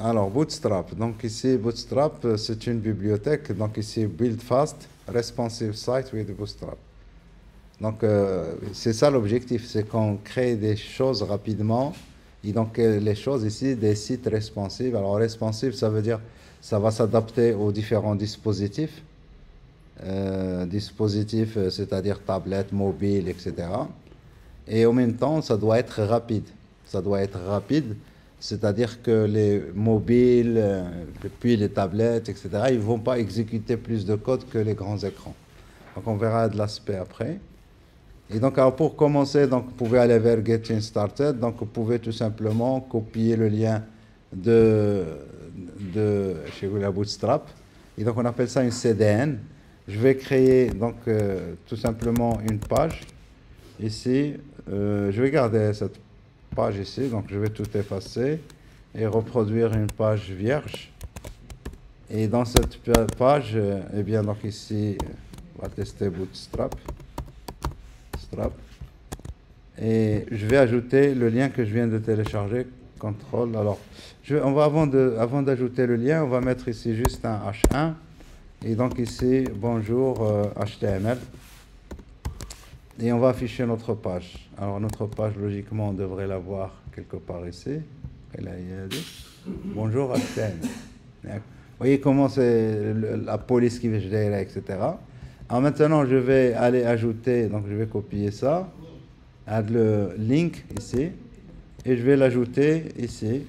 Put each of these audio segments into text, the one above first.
Alors, Bootstrap. Donc ici, Bootstrap, c'est une bibliothèque. Donc ici, Build Fast, Responsive Site with Bootstrap. Donc c'est ça l'objectif, c'est qu'on crée des choses rapidement. Et donc les choses ici, des sites responsives. Alors responsive, ça veut dire ça va s'adapter aux différents dispositifs. C'est-à-dire tablettes, mobiles, etc. Et en même temps, ça doit être rapide. Ça doit être rapide, c'est-à-dire que les mobiles, puis les tablettes, etc., ils ne vont pas exécuter plus de code que les grands écrans. Donc on verra de l'aspect après. Et donc alors pour commencer, donc, vous pouvez aller vers Getting Started. Donc vous pouvez tout simplement copier le lien de chez vous, la Bootstrap. Et donc on appelle ça une CDN. Je vais créer donc tout simplement une page. Ici, je vais garder cette page ici, donc je vais tout effacer et reproduire une page vierge. Et dans cette page, eh bien donc ici, on va tester Bootstrap. Et je vais ajouter le lien que je viens de télécharger, contrôle. Alors, on va avant d'ajouter le lien, on va mettre ici juste un H1. Et donc ici, bonjour HTML. Et on va afficher notre page. Alors notre page, logiquement, on devrait la voir quelque part ici. Bonjour HTML. Vous voyez comment c'est la police qui veut gérer, etc. Alors maintenant, je vais aller ajouter, donc je vais copier ça, add le link ici, et je vais l'ajouter ici.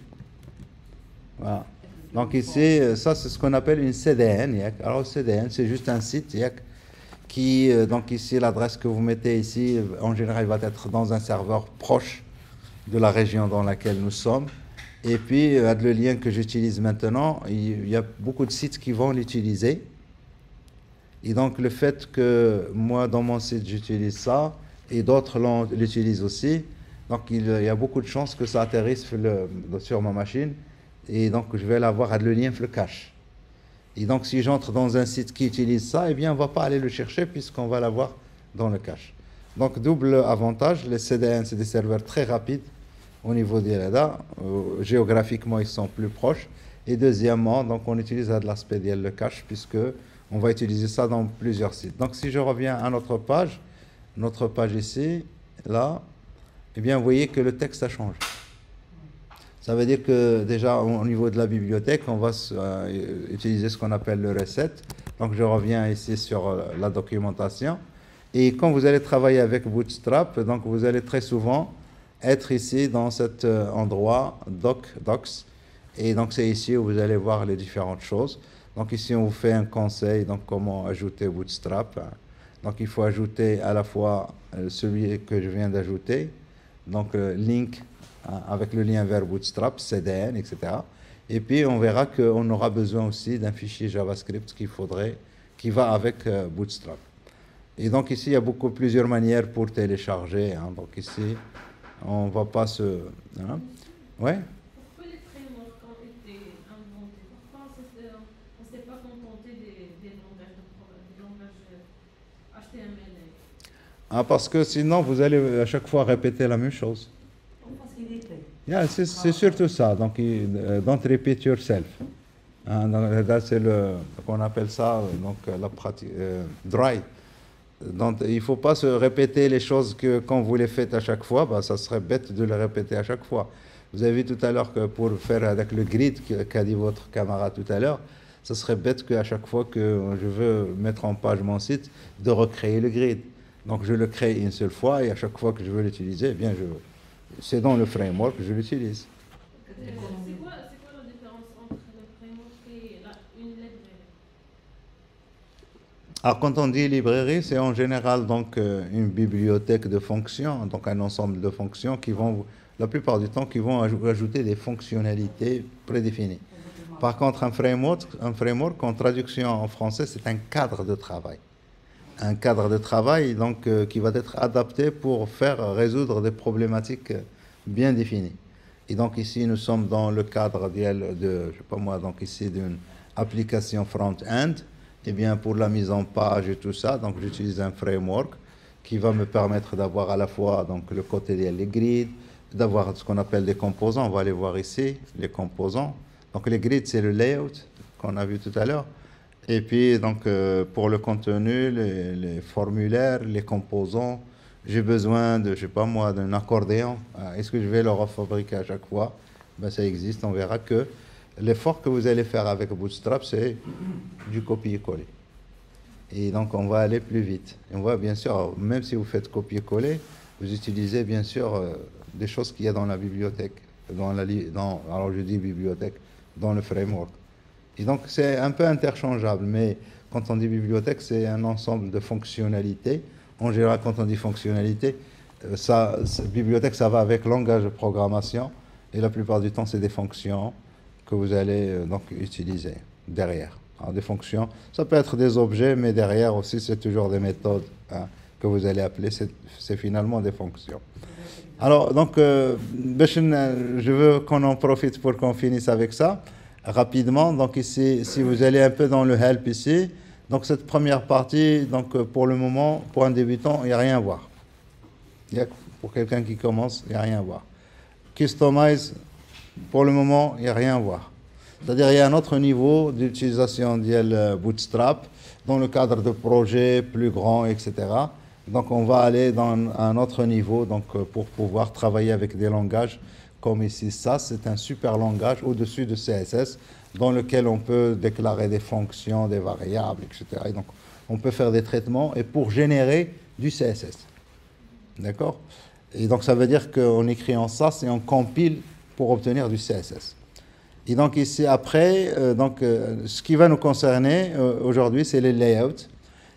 Voilà. Donc ici, ça c'est ce qu'on appelle une CDN. Alors CDN, c'est juste un site qui, donc ici, l'adresse que vous mettez ici, en général, va être dans un serveur proche de la région dans laquelle nous sommes. Et puis, le lien que j'utilise maintenant, il y a beaucoup de sites qui vont l'utiliser. Et donc, le fait que moi, dans mon site, j'utilise ça, et d'autres l'utilisent aussi, donc il y a beaucoup de chances que ça atterrisse sur ma machine. Et donc, je vais l'avoir, le lien le cache. Et donc, si j'entre dans un site qui utilise ça, eh bien, on ne va pas aller le chercher puisqu'on va l'avoir dans le cache. Donc, double avantage, les CDN, c'est des serveurs très rapides au niveau des radars. Géographiquement, ils sont plus proches. Et deuxièmement, donc, on utilise de l'aspect le cache puisque on va utiliser ça dans plusieurs sites. Donc, si je reviens à notre page ici, là, eh bien, vous voyez que le texte a changé. Ça veut dire que déjà au niveau de la bibliothèque, on va utiliser ce qu'on appelle le reset. Donc je reviens ici sur la documentation. Et quand vous allez travailler avec Bootstrap, donc vous allez très souvent être ici dans cet endroit Docs. Et donc c'est ici où vous allez voir les différentes choses. Donc ici on vous fait un conseil, donc comment ajouter Bootstrap. Donc il faut ajouter à la fois celui que je viens d'ajouter, donc link avec le lien vers Bootstrap, CDN, etc. Et puis on verra qu'on aura besoin aussi d'un fichier JavaScript qui va avec Bootstrap. Et donc ici, il y a plusieurs manières pour télécharger. Donc ici, on ne va pas se... Ouais. Pourquoi les frameworks ont été inventés? Pourquoi on ne s'est pas contenté des langages HTML? Parce que sinon, vous allez à chaque fois répéter la même chose. Yeah, c'est surtout ça. Donc, don't repeat yourself. C'est qu'on appelle ça donc, la pratique dry. Donc, il ne faut pas se répéter les choses que quand vous les faites à chaque fois, ça serait bête de les répéter à chaque fois. Vous avez vu tout à l'heure que pour faire avec le grid qu'a dit votre camarade tout à l'heure, ce serait bête qu'à chaque fois que je veux mettre en page mon site, de recréer le grid. Donc, je le crée une seule fois et à chaque fois que je veux l'utiliser, eh bien, c'est dans le framework que je l'utilise. C'est quoi la différence entre le framework et une librairie? Alors, quand on dit librairie, c'est en général donc une bibliothèque de fonctions, donc un ensemble de fonctions qui vont, la plupart du temps, qui vont ajouter des fonctionnalités prédéfinies. Par contre, un framework en traduction en français, c'est un cadre de travail. Un cadre de travail donc, qui va être adapté pour faire résoudre des problématiques bien définies. Et donc ici, nous sommes dans le cadre je sais pas moi, donc ici d'une application front-end. Eh bien, pour la mise en page et tout ça, donc j'utilise un framework qui va me permettre d'avoir à la fois donc, le côté des grids, d'avoir ce qu'on appelle des composants. On va aller voir ici, les composants. Donc les grids, c'est le layout qu'on a vu tout à l'heure. Et puis, donc, pour le contenu, les formulaires, les composants, j'ai besoin de, je sais pas moi, d'un accordéon. Est-ce que je vais le refabriquer à chaque fois? Ben, ça existe. On verra que l'effort que vous allez faire avec Bootstrap, c'est du copier-coller. Et donc, on va aller plus vite. Et on voit, bien sûr, même si vous faites copier-coller, vous utilisez, bien sûr, des choses qu'il y a dans la bibliothèque. Alors, je dis bibliothèque, dans le framework. Et donc, c'est un peu interchangeable, mais quand on dit bibliothèque, c'est un ensemble de fonctionnalités. En général, quand on dit fonctionnalité, bibliothèque, ça va avec langage de programmation, et la plupart du temps, c'est des fonctions que vous allez donc utiliser derrière. Alors, des fonctions, ça peut être des objets, mais derrière aussi, c'est toujours des méthodes que vous allez appeler, c'est finalement des fonctions. Alors, donc, je veux qu'on en profite pour qu'on finisse avec ça. Rapidement, donc ici, si vous allez un peu dans le help ici, donc cette première partie, donc pour le moment, pour un débutant, il n'y a rien à voir. Pour quelqu'un qui commence, il n'y a rien à voir. Customize, pour le moment, il n'y a rien à voir. C'est-à-dire il y a un autre niveau d'utilisation de Bootstrap dans le cadre de projets plus grands, etc. Donc on va aller dans un autre niveau donc, pour pouvoir travailler avec des langages comme ici, ça, c'est un super langage au-dessus de CSS dans lequel on peut déclarer des fonctions, des variables, etc. Et donc, on peut faire des traitements et pour générer du CSS. D'accord? Et donc, ça veut dire qu'on écrit en SAS et on compile pour obtenir du CSS. Et donc, ici, après, ce qui va nous concerner aujourd'hui, c'est les layouts.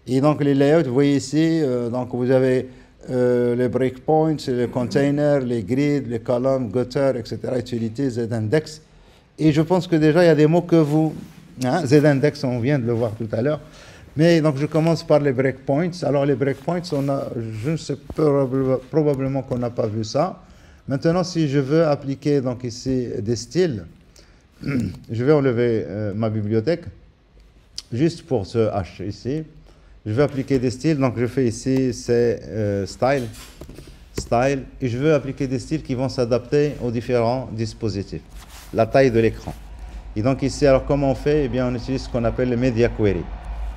Et donc, les layouts, vous voyez ici, donc vous avez les breakpoints, les containers, les grids, les columns, gutter, etc., utilités, Z-index. Et je pense que déjà, il y a des mots que vous... Z-index, on vient de le voir tout à l'heure. Mais donc, je commence par les breakpoints. Alors, les breakpoints, je ne sais probablement qu'on n'a pas vu ça. Maintenant, si je veux appliquer donc ici des styles, je vais enlever ma bibliothèque, juste pour ce H ici. Je vais appliquer des styles, donc je fais ici, c'est style, et je veux appliquer des styles qui vont s'adapter aux différents dispositifs, la taille de l'écran. Et donc ici, alors comment on fait? Eh bien, on utilise ce qu'on appelle le Media Query.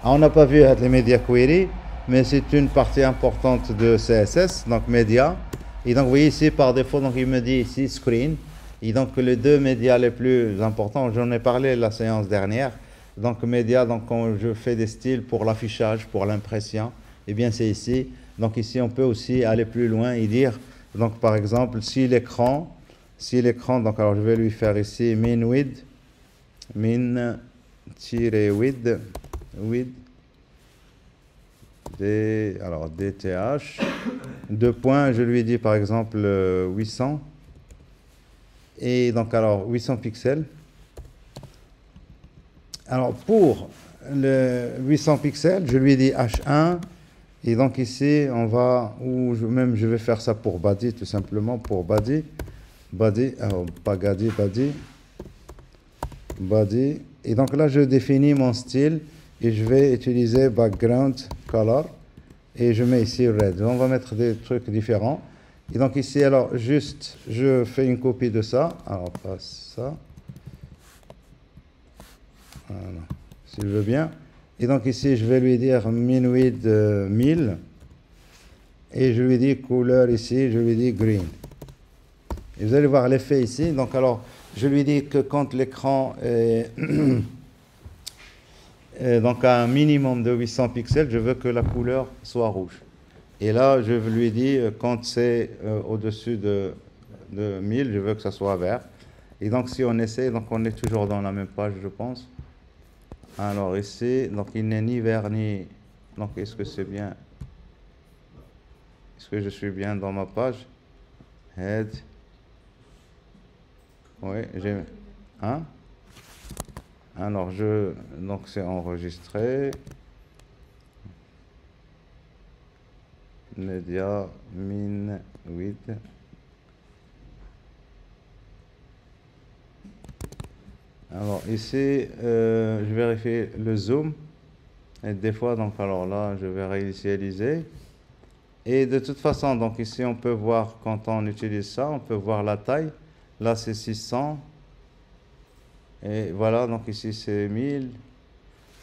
Alors, on n'a pas vu les Media Query, mais c'est une partie importante de CSS, donc Media. Et donc, vous voyez ici, par défaut, donc il me dit ici Screen. Et donc, les deux médias les plus importants, j'en ai parlé la séance dernière. Donc, média, donc quand je fais des styles pour l'affichage, pour l'impression, eh bien, c'est ici. Donc, ici, on peut aussi aller plus loin et dire, donc, par exemple, si l'écran, donc, alors, je vais lui faire ici min-width, alors, DTH, 2 points, je lui dis, par exemple, 800. Et donc, alors, 800 pixels. Alors, pour le 800 pixels, je lui dis H1. Et donc, ici, on va, ou je vais faire ça pour body, tout simplement, pour body. Alors, pas body. Et donc là, je définis mon style et je vais utiliser background color. Et je mets ici red. On va mettre des trucs différents. Et donc ici, alors, juste, je fais une copie de ça. Alors, pas ça. Voilà, s'il veut bien. Et donc ici, je vais lui dire min-width 1000. Et je lui dis couleur ici, je lui dis green. Et vous allez voir l'effet ici. Donc alors, je lui dis que quand l'écran est donc à un minimum de 800 pixels, je veux que la couleur soit rouge. Et là, je lui dis quand c'est au-dessus de 1000, je veux que ça soit vert. Et donc si on essaie, donc on est toujours dans la même page, je pense. Alors ici, donc il n'est ni vert ni... Donc est-ce que c'est bien? Est-ce que je suis bien dans ma page? Head. Oui, j'ai... Hein? Alors donc c'est enregistré. Media, min, width. Alors ici, je vérifie le zoom. Et des fois, donc alors là, je vais réinitialiser. Et de toute façon, donc ici, on peut voir quand on utilise ça, on peut voir la taille. Là, c'est 600. Et voilà, donc ici c'est 1000.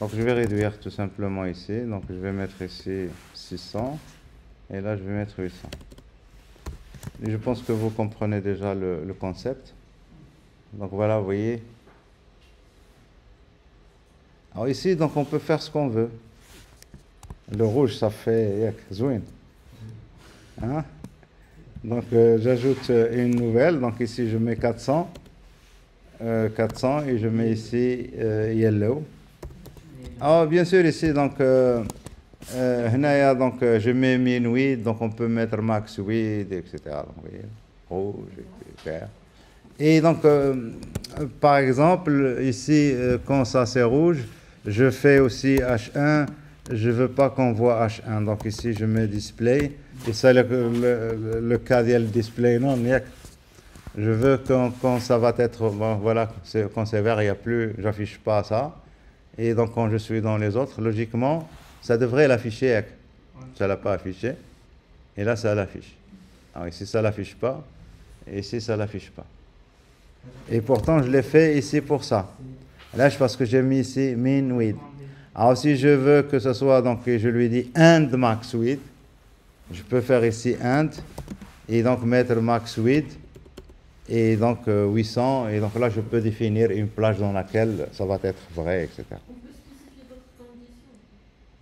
Donc je vais réduire tout simplement ici. Donc je vais mettre ici 600. Et là je vais mettre 800. Et je pense que vous comprenez déjà le concept. Donc voilà, vous voyez. Alors ici, donc on peut faire ce qu'on veut. Le rouge, ça fait zouin. Hein? Donc j'ajoute une nouvelle. Donc ici je mets 400. 400 et je mets ici yellow. Ah, bien sûr ici donc donc je mets min width, donc on peut mettre max width, etc. Donc, vous voyez, rouge et vert. Et donc par exemple ici quand ça c'est rouge, je fais aussi H1. Je veux pas qu'on voit H1, donc ici je mets display et ça le cas du display non. Je veux quand ça va être, bon, voilà, quand c'est vert, il n'y a plus, j'affiche pas ça. Et donc quand je suis dans les autres, logiquement, ça devrait l'afficher. Ça ne l'a pas affiché. Et là, ça l'affiche. Alors ici, ça ne l'affiche pas. Et ici, ça ne l'affiche pas. Et pourtant, je l'ai fait ici pour ça. Là, parce que j'ai mis ici min width. Alors si je veux que ce soit, donc je lui dis and max width, je peux faire ici and et donc mettre max width. Et donc 800, et donc là je peux définir une plage dans laquelle ça va être vrai, etc. On peut spécifier d'autres conditions.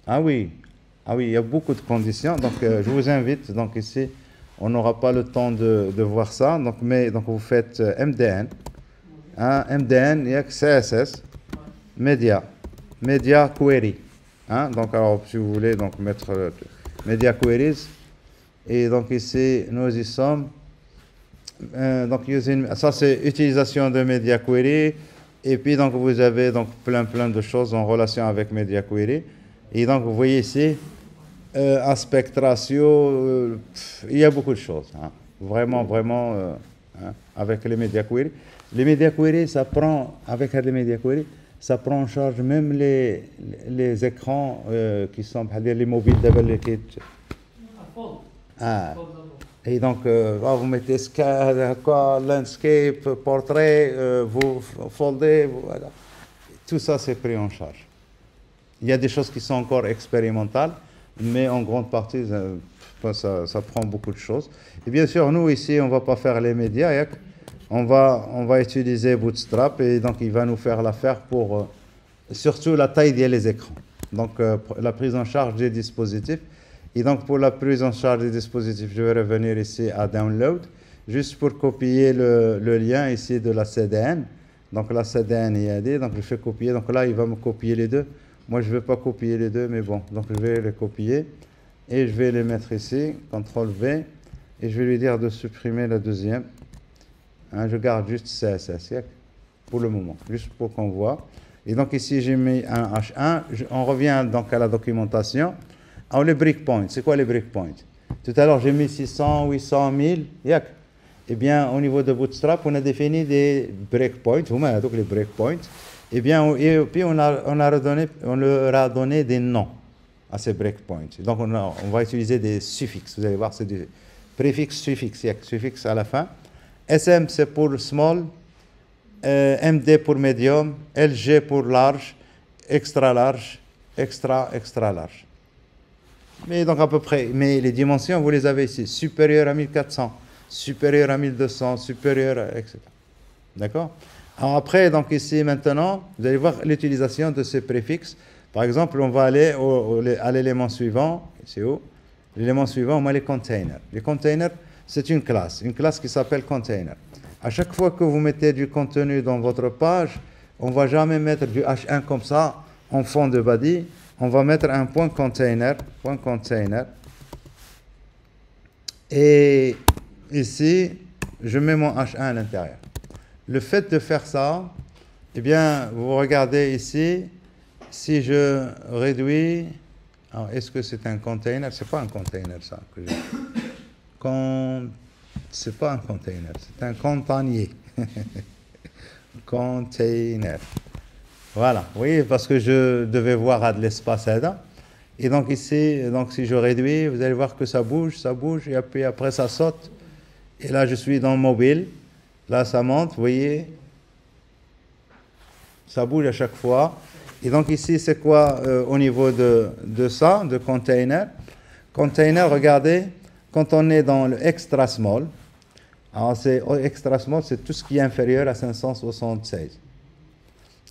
Ah oui, il y a beaucoup de conditions, donc je vous invite, donc ici, on n'aura pas le temps de voir ça, donc, donc vous faites MDN, hein, MDN, il y a CSS, Media Query, hein, donc alors si vous voulez donc mettre Media Queries, et donc ici nous y sommes. Donc ça c'est utilisation de Media Query et puis donc vous avez donc plein de choses en relation avec Media Query et donc vous voyez ici aspect ratio, il y a beaucoup de choses, hein. Vraiment hein, avec les Media Query. Les Media Query ça prend avec les Media Query ça prend en charge même les écrans qui sont les mobiles d'abord qui et donc, vous mettez landscape, portrait, vous foldez, voilà. Tout ça, c'est pris en charge. Il y a des choses qui sont encore expérimentales, mais en grande partie, ça prend beaucoup de choses. Et bien sûr, nous, ici, on ne va pas faire les médias. On va utiliser Bootstrap, et donc, il va nous faire l'affaire pour, surtout, la taille des écrans. Donc, la prise en charge des dispositifs. Et donc, pour la prise en charge des dispositifs, je vais revenir ici à Download, juste pour copier le lien ici de la CDN. Donc, la CDN IAD, donc je fais copier. Donc là, il va me copier les deux. Moi, je ne vais pas copier les deux, mais bon. Donc, je vais les copier et je vais les mettre ici, CTRL-V, et je vais lui dire de supprimer la deuxième. Hein, je garde juste CSS pour le moment, juste pour qu'on voit. Et donc, ici, j'ai mis un H1. On revient donc à la documentation. Alors, les breakpoints, c'est quoi les breakpoints? Tout à l'heure, j'ai mis 600, 800, 1000. Eh bien, au niveau de Bootstrap, on a défini des breakpoints. Donc, les breakpoints. Eh bien, et puis, on leur a donné des noms à ces breakpoints. Donc, on va utiliser des suffixes. Vous allez voir, c'est des préfixes, suffixes. Suffixes à la fin. SM, c'est pour small. MD pour medium. LG pour large. Extra large. Extra large. Mais donc à peu près, mais les dimensions, vous les avez ici, supérieur à 1400, supérieur à 1200, supérieur à, etc. D'accord? Alors après, donc ici maintenant, vous allez voir l'utilisation de ces préfixes. Par exemple, on va aller à l'élément suivant, c'est où? L'élément suivant, on a les containers. Les containers, c'est une classe qui s'appelle container. À chaque fois que vous mettez du contenu dans votre page, on ne va jamais mettre du H1 comme ça en fond de body. On va mettre un point container, et ici, je mets mon H1 à l'intérieur. Le fait de faire ça, eh bien, vous regardez ici, si je réduis, alors est-ce que c'est un container? C'est pas un container ça que j'ai. C'est pas un container, c'est un container. Container. Voilà, oui, parce que je devais voir à de l'espace là. Et donc ici, donc si je réduis, vous allez voir que ça bouge, et puis après ça saute. Et là, je suis dans mobile. Là, ça monte, vous voyez. Ça bouge à chaque fois. Et donc ici, c'est quoi au niveau de ça, de container? Container, regardez, quand on est dans le extra small, alors extra small, c'est tout ce qui est inférieur à 576.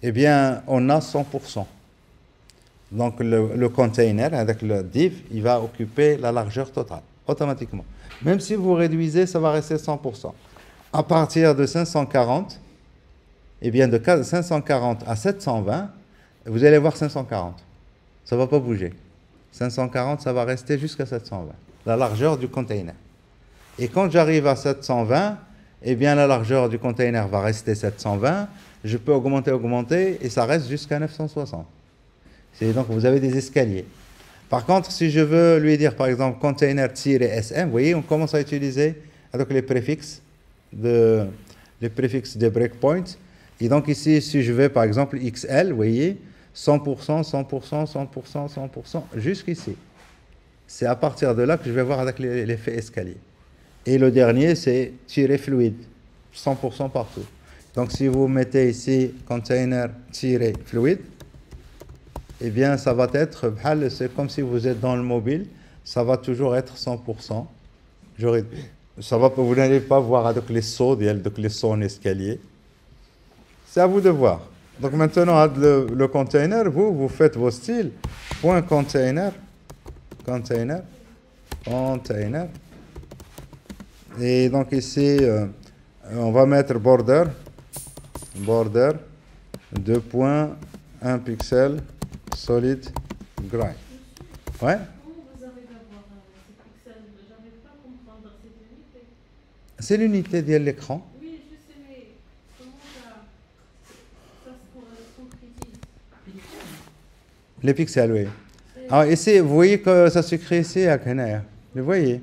Eh bien, on a 100%. Donc le container, avec le div, il va occuper la largeur totale, automatiquement. Même si vous réduisez, ça va rester 100%. À partir de 540, eh bien de 540 à 720, vous allez voir 540. Ça ne va pas bouger. 540, ça va rester jusqu'à 720, la largeur du container. Et quand j'arrive à 720, eh bien la largeur du container va rester 720. Je peux augmenter, et ça reste jusqu'à 960. Donc vous avez des escaliers. Par contre, si je veux lui dire, par exemple, container-sm, vous voyez, on commence à utiliser avec les préfixes des breakpoints. Et donc ici, si je vais, par exemple, XL, vous voyez, 100%, 100%, 100%, 100%, jusqu'ici. C'est à partir de là que je vais voir avec l'effet escalier. Et le dernier, c'est tirer fluide, 100% partout. Donc si vous mettez ici container-fluide, eh bien ça va être, c'est comme si vous êtes dans le mobile, ça va toujours être 100%. Vous n'allez pas voir avec les sauts, les sauts en escalier. C'est à vous de voir. Donc maintenant, le container, vous faites vos styles. Point container. Et donc ici, on va mettre border, 2 points, 1 pixel, solid, gray. Ouais? Comment vous arrivez à voir ces pixels? Je n'arrive pas à comprendre cette unité. C'est l'unité de l'écran. Oui, je sais, mais comment ça se concrétise? Les pixels, oui. Alors ici, vous voyez que ça s'écrit ici à Kenya. Vous voyez?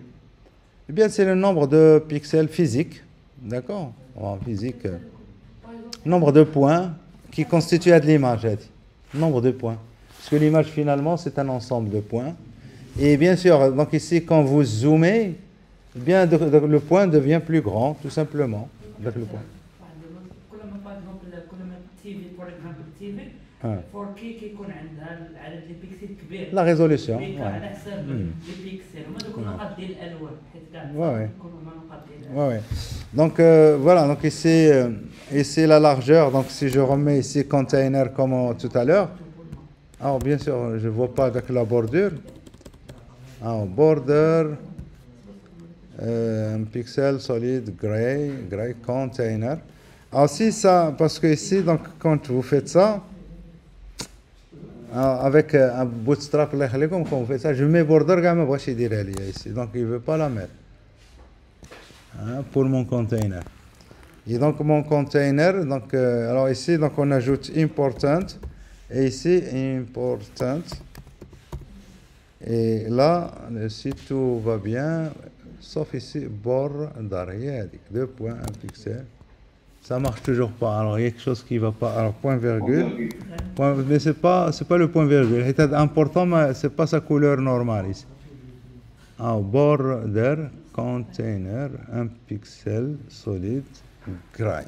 Eh bien, c'est le nombre de pixels physiques. D'accord? En physique. Nombre de points qui constituent de l'image. Nombre de points. Parce que l'image, finalement, c'est un ensemble de points. Et bien sûr, donc ici, quand vous zoomez, eh bien, le point devient plus grand, tout simplement. Avec le point. par exemple, TV, par exemple, TV, 4K كيكون عندها العدد ديال البيكسل كبير. La résolution. على حساب لي بيكسل هما دوك النقاط ديال الالوان حيت كاع يكونوا هما النقاط ديال الالوان. Donc voilà, donc ici la largeur, donc si je remets ici container comme tout à l'heure, alors bien sûr je ne vois pas avec la bordure. Alors border, un pixel solide, gray container. Alors si ça, parce que ici, donc quand vous faites ça, avec un bootstrap, quand vous faites ça, je mets border, ici, donc il ne veut pas la mettre. Pour mon container. Et donc mon container, donc, alors ici, donc on ajoute important, et ici important. Et là, si tout va bien, sauf ici, border, 2 points, 1 pixel. Ça marche toujours pas. Alors il y a quelque chose qui va pas. Alors point virgule. Mais c'est pas le point virgule. C'est important, mais c'est pas sa couleur normale ici. Alors border, container, 1 pixel, solide, gray.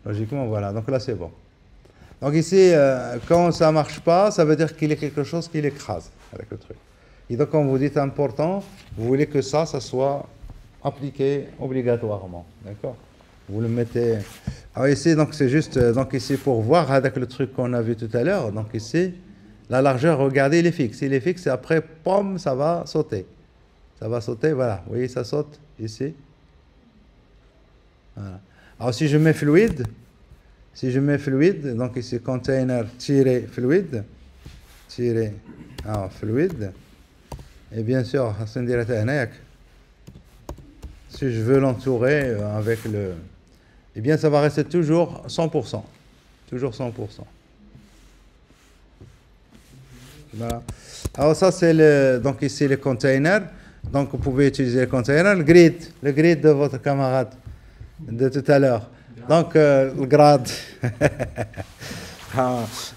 Logiquement, voilà. Donc là, c'est bon. Donc ici, quand ça marche pas, ça veut dire qu'il y a quelque chose qui l'écrase avec le truc. Et donc quand vous dites important, vous voulez que ça soit appliqué obligatoirement. D'accord? Vous le mettez. Alors ici, donc c'est juste, donc ici pour voir avec le truc qu'on a vu tout à l'heure. Donc ici, la largeur, regardez, il est fixe. Il est fixe et après, pom, ça va sauter. Ça va sauter, voilà. Vous voyez, ça saute ici. Voilà. Alors si je mets fluide, donc ici container fluide, fluide, et bien sûr, si je veux l'entourer avec le... Eh bien, ça va rester toujours 100%. Toujours 100%. Voilà. Alors ça, c'est donc ici les containers. Donc vous pouvez utiliser le container. Le grid de votre camarade de tout à l'heure. Donc le grade.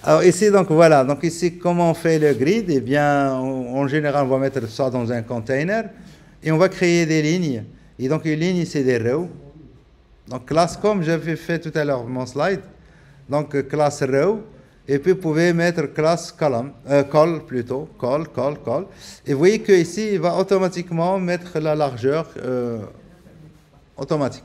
Alors ici, donc voilà. Donc ici, comment on fait le grid? Eh bien, en général, on va mettre ça dans un container et on va créer des lignes. Et donc une ligne, c'est des rows. Donc classe comme j'avais fait tout à l'heure mon slide. Donc, classe row. Et puis, vous pouvez mettre classe column, col plutôt, col. Et vous voyez qu'ici, il va automatiquement mettre la largeur automatique.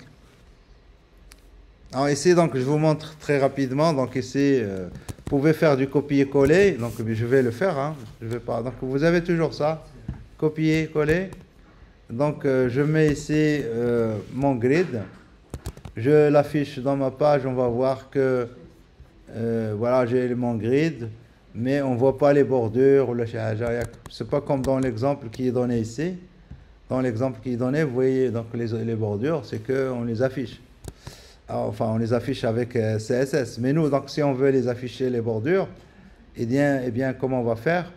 Alors ici, donc, je vous montre très rapidement. Donc ici, vous pouvez faire du copier-coller. Donc je vais le faire. Hein. Je vais pas. Donc vous avez toujours ça, copier-coller. Donc je mets ici mon grid. Je l'affiche dans ma page. On va voir que voilà, j'ai mon grid, mais on ne voit pas les bordures ou le shahaja. C'est pas comme dans l'exemple qui est donné ici. Dans l'exemple qui est donné, vous voyez donc les bordures, c'est qu'on les affiche. Alors, enfin, on les affiche avec CSS. Mais nous, donc, si on veut les afficher, les bordures, eh bien, comment on va faire?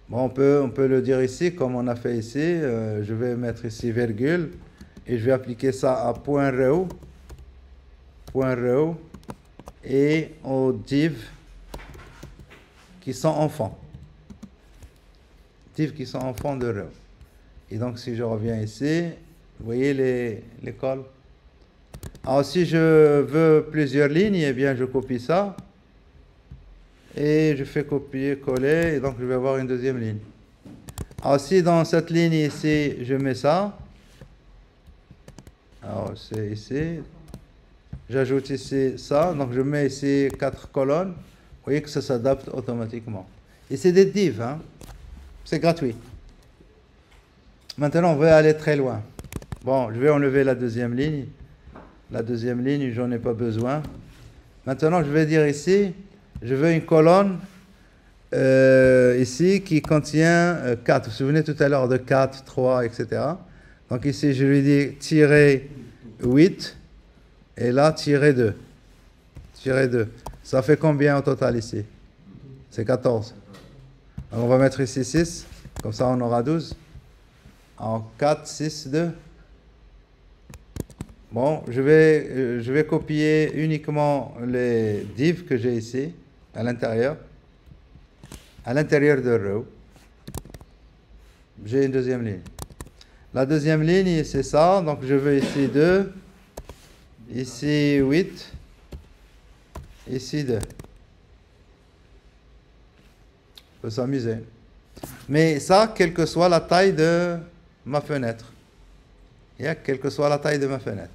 Bon, on peut le dire ici, comme on a fait ici. Je vais mettre ici virgule, et je vais appliquer ça à point row, et aux divs qui sont enfants. Divs qui sont enfants de row. Et donc, si je reviens ici, vous voyez les cols. Alors, si je veux plusieurs lignes, eh bien, je copie ça. Et je fais copier-coller, et donc je vais avoir une deuxième ligne. Alors, si dans cette ligne ici, je mets ça. Alors, c'est ici. J'ajoute ici ça. Donc, je mets ici 4 colonnes. Vous voyez que ça s'adapte automatiquement. Et c'est des divs, hein. C'est gratuit. Maintenant, on veut aller très loin. Bon, je vais enlever la deuxième ligne. La deuxième ligne, j'en ai pas besoin. Maintenant, je vais dire ici, je veux une colonne ici qui contient 4. Vous vous souvenez tout à l'heure de 4, 3, etc. Donc ici, je lui dis tirer 8 et là, tirer 2. Tirer 2. Ça fait combien au total ici? C'est 14. Donc, on va mettre ici 6. Comme ça, on aura 12. En 4, 6, 2. Bon, je vais copier uniquement les divs que j'ai ici, à l'intérieur de row. J'ai une deuxième ligne. La deuxième ligne, c'est ça. Donc, je veux ici 2, ici 8, ici 2. On peut s'amuser. Mais ça, quelle que soit la taille de ma fenêtre. Quelle que soit la taille de ma fenêtre.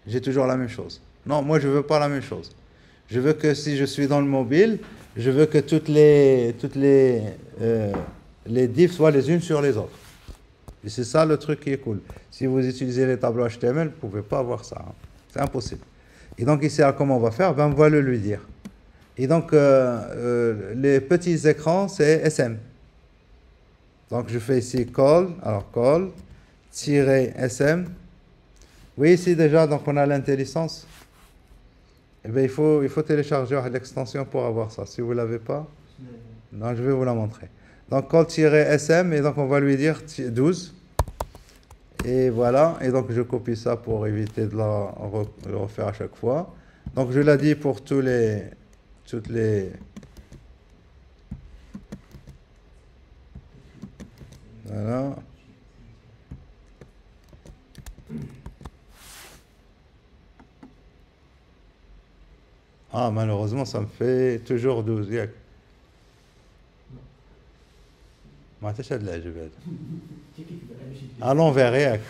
J'ai toujours la même chose. Non, moi, je ne veux pas la même chose. Je veux que si je suis dans le mobile, je veux que toutes les divs soient les unes sur les autres. Et c'est ça le truc qui est cool. Si vous utilisez les tableaux HTML, vous ne pouvez pas avoir ça. Hein. C'est impossible. Et donc ici, comment on va faire? Ben, on va le lui dire. Et donc, les petits écrans, c'est SM. Donc, je fais ici call. Alors, call, -SM. Vous voyez ici déjà, donc on a l'intelligence. Eh bien, il faut télécharger l'extension pour avoir ça. Si vous ne l'avez pas, non, je vais vous la montrer. Donc, call-SM, et donc on va lui dire 12. Et voilà, et donc je copie ça pour éviter de le refaire à chaque fois. Donc, je l'ai dit pour toutes les... Voilà. Ah, malheureusement, ça me fait toujours 12. À l'envers,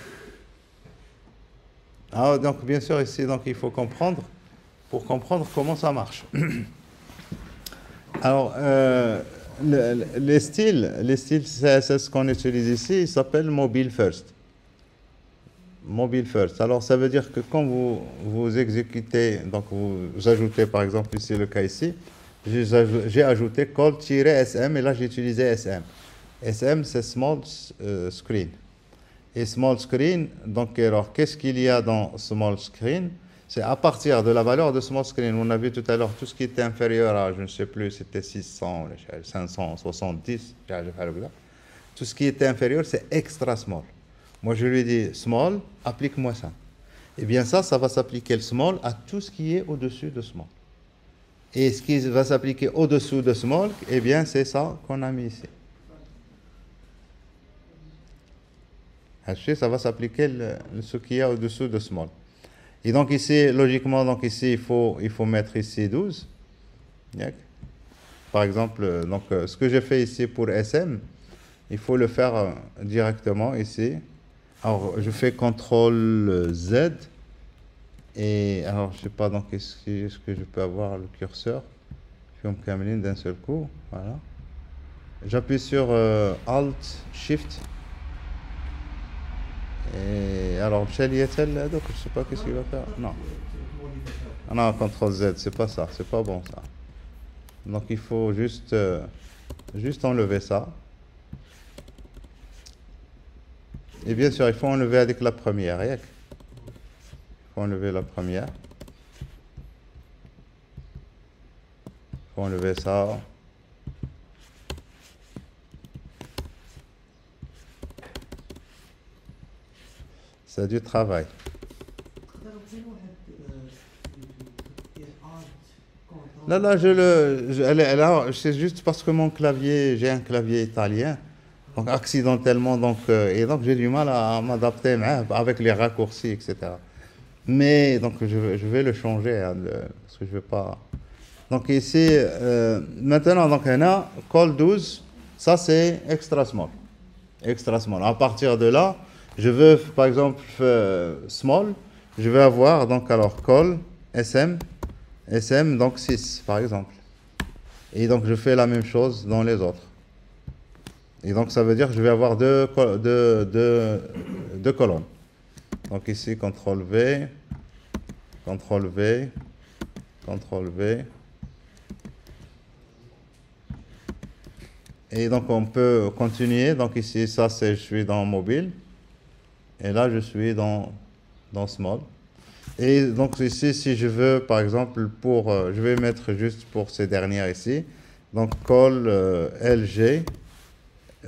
ah, donc, bien sûr, ici, donc, il faut comprendre, pour comprendre comment ça marche. Alors, les styles CSS qu'on utilise ici, ils s'appellent Mobile First. Mobile First. Alors, ça veut dire que quand vous exécutez, donc vous ajoutez par exemple ici le cas ici, j'ai ajouté call-SM et là j'ai utilisé SM. SM, c'est Small Screen. Et Small Screen, donc alors qu'est-ce qu'il y a dans Small Screen? C'est à partir de la valeur de Small Screen. On a vu tout à l'heure tout ce qui était inférieur à, je ne sais plus, c'était 600, 570, tout ce qui était inférieur, c'est extra small. Moi, je lui dis small, applique-moi ça. Eh bien, ça va s'appliquer le small à tout ce qui est au-dessus de small. Et ce qui va s'appliquer au-dessous de small, eh bien, c'est ça qu'on a mis ici. Ça va s'appliquer ce qui est au-dessous de small. Et donc ici, logiquement, donc ici, il faut mettre ici 12. Par exemple, donc, ce que j'ai fait ici pour SM, il faut le faire directement ici. Alors, je fais CTRL Z. Et alors, je sais pas, donc, est-ce que je peux avoir le curseur? Je vais me cameline d'un seul coup. Voilà. J'appuie sur Alt, Shift. Et alors, Michel Yetel, donc, je sais pas qu'est-ce qu'il va faire. Non. Ah non, CTRL Z, c'est pas ça. C'est pas bon, ça. Donc, il faut juste enlever ça. Et bien sûr, il faut enlever avec la première. Il faut enlever la première. Il faut enlever ça. C'est du travail. Là, c'est juste parce que mon clavier, j'ai un clavier italien. Donc, accidentellement, donc j'ai du mal à m'adapter avec les raccourcis, etc. Mais, donc, je vais le changer, hein, parce que je ne vais pas... Donc, ici, maintenant, donc, on a call 12, ça, c'est extra small. Extra small. À partir de là, je veux, par exemple, small, je vais avoir, donc, alors, call, SM, donc 6, par exemple. Et donc, je fais la même chose dans les autres. Et donc, ça veut dire que je vais avoir deux colonnes. Donc, ici, CTRL V, CTRL V, CTRL V. Et donc, on peut continuer. Donc, ici, ça, je suis dans mobile. Et là, je suis dans small. Et donc, ici, si je veux, par exemple, je vais mettre juste pour ces dernières ici. Donc, call LG.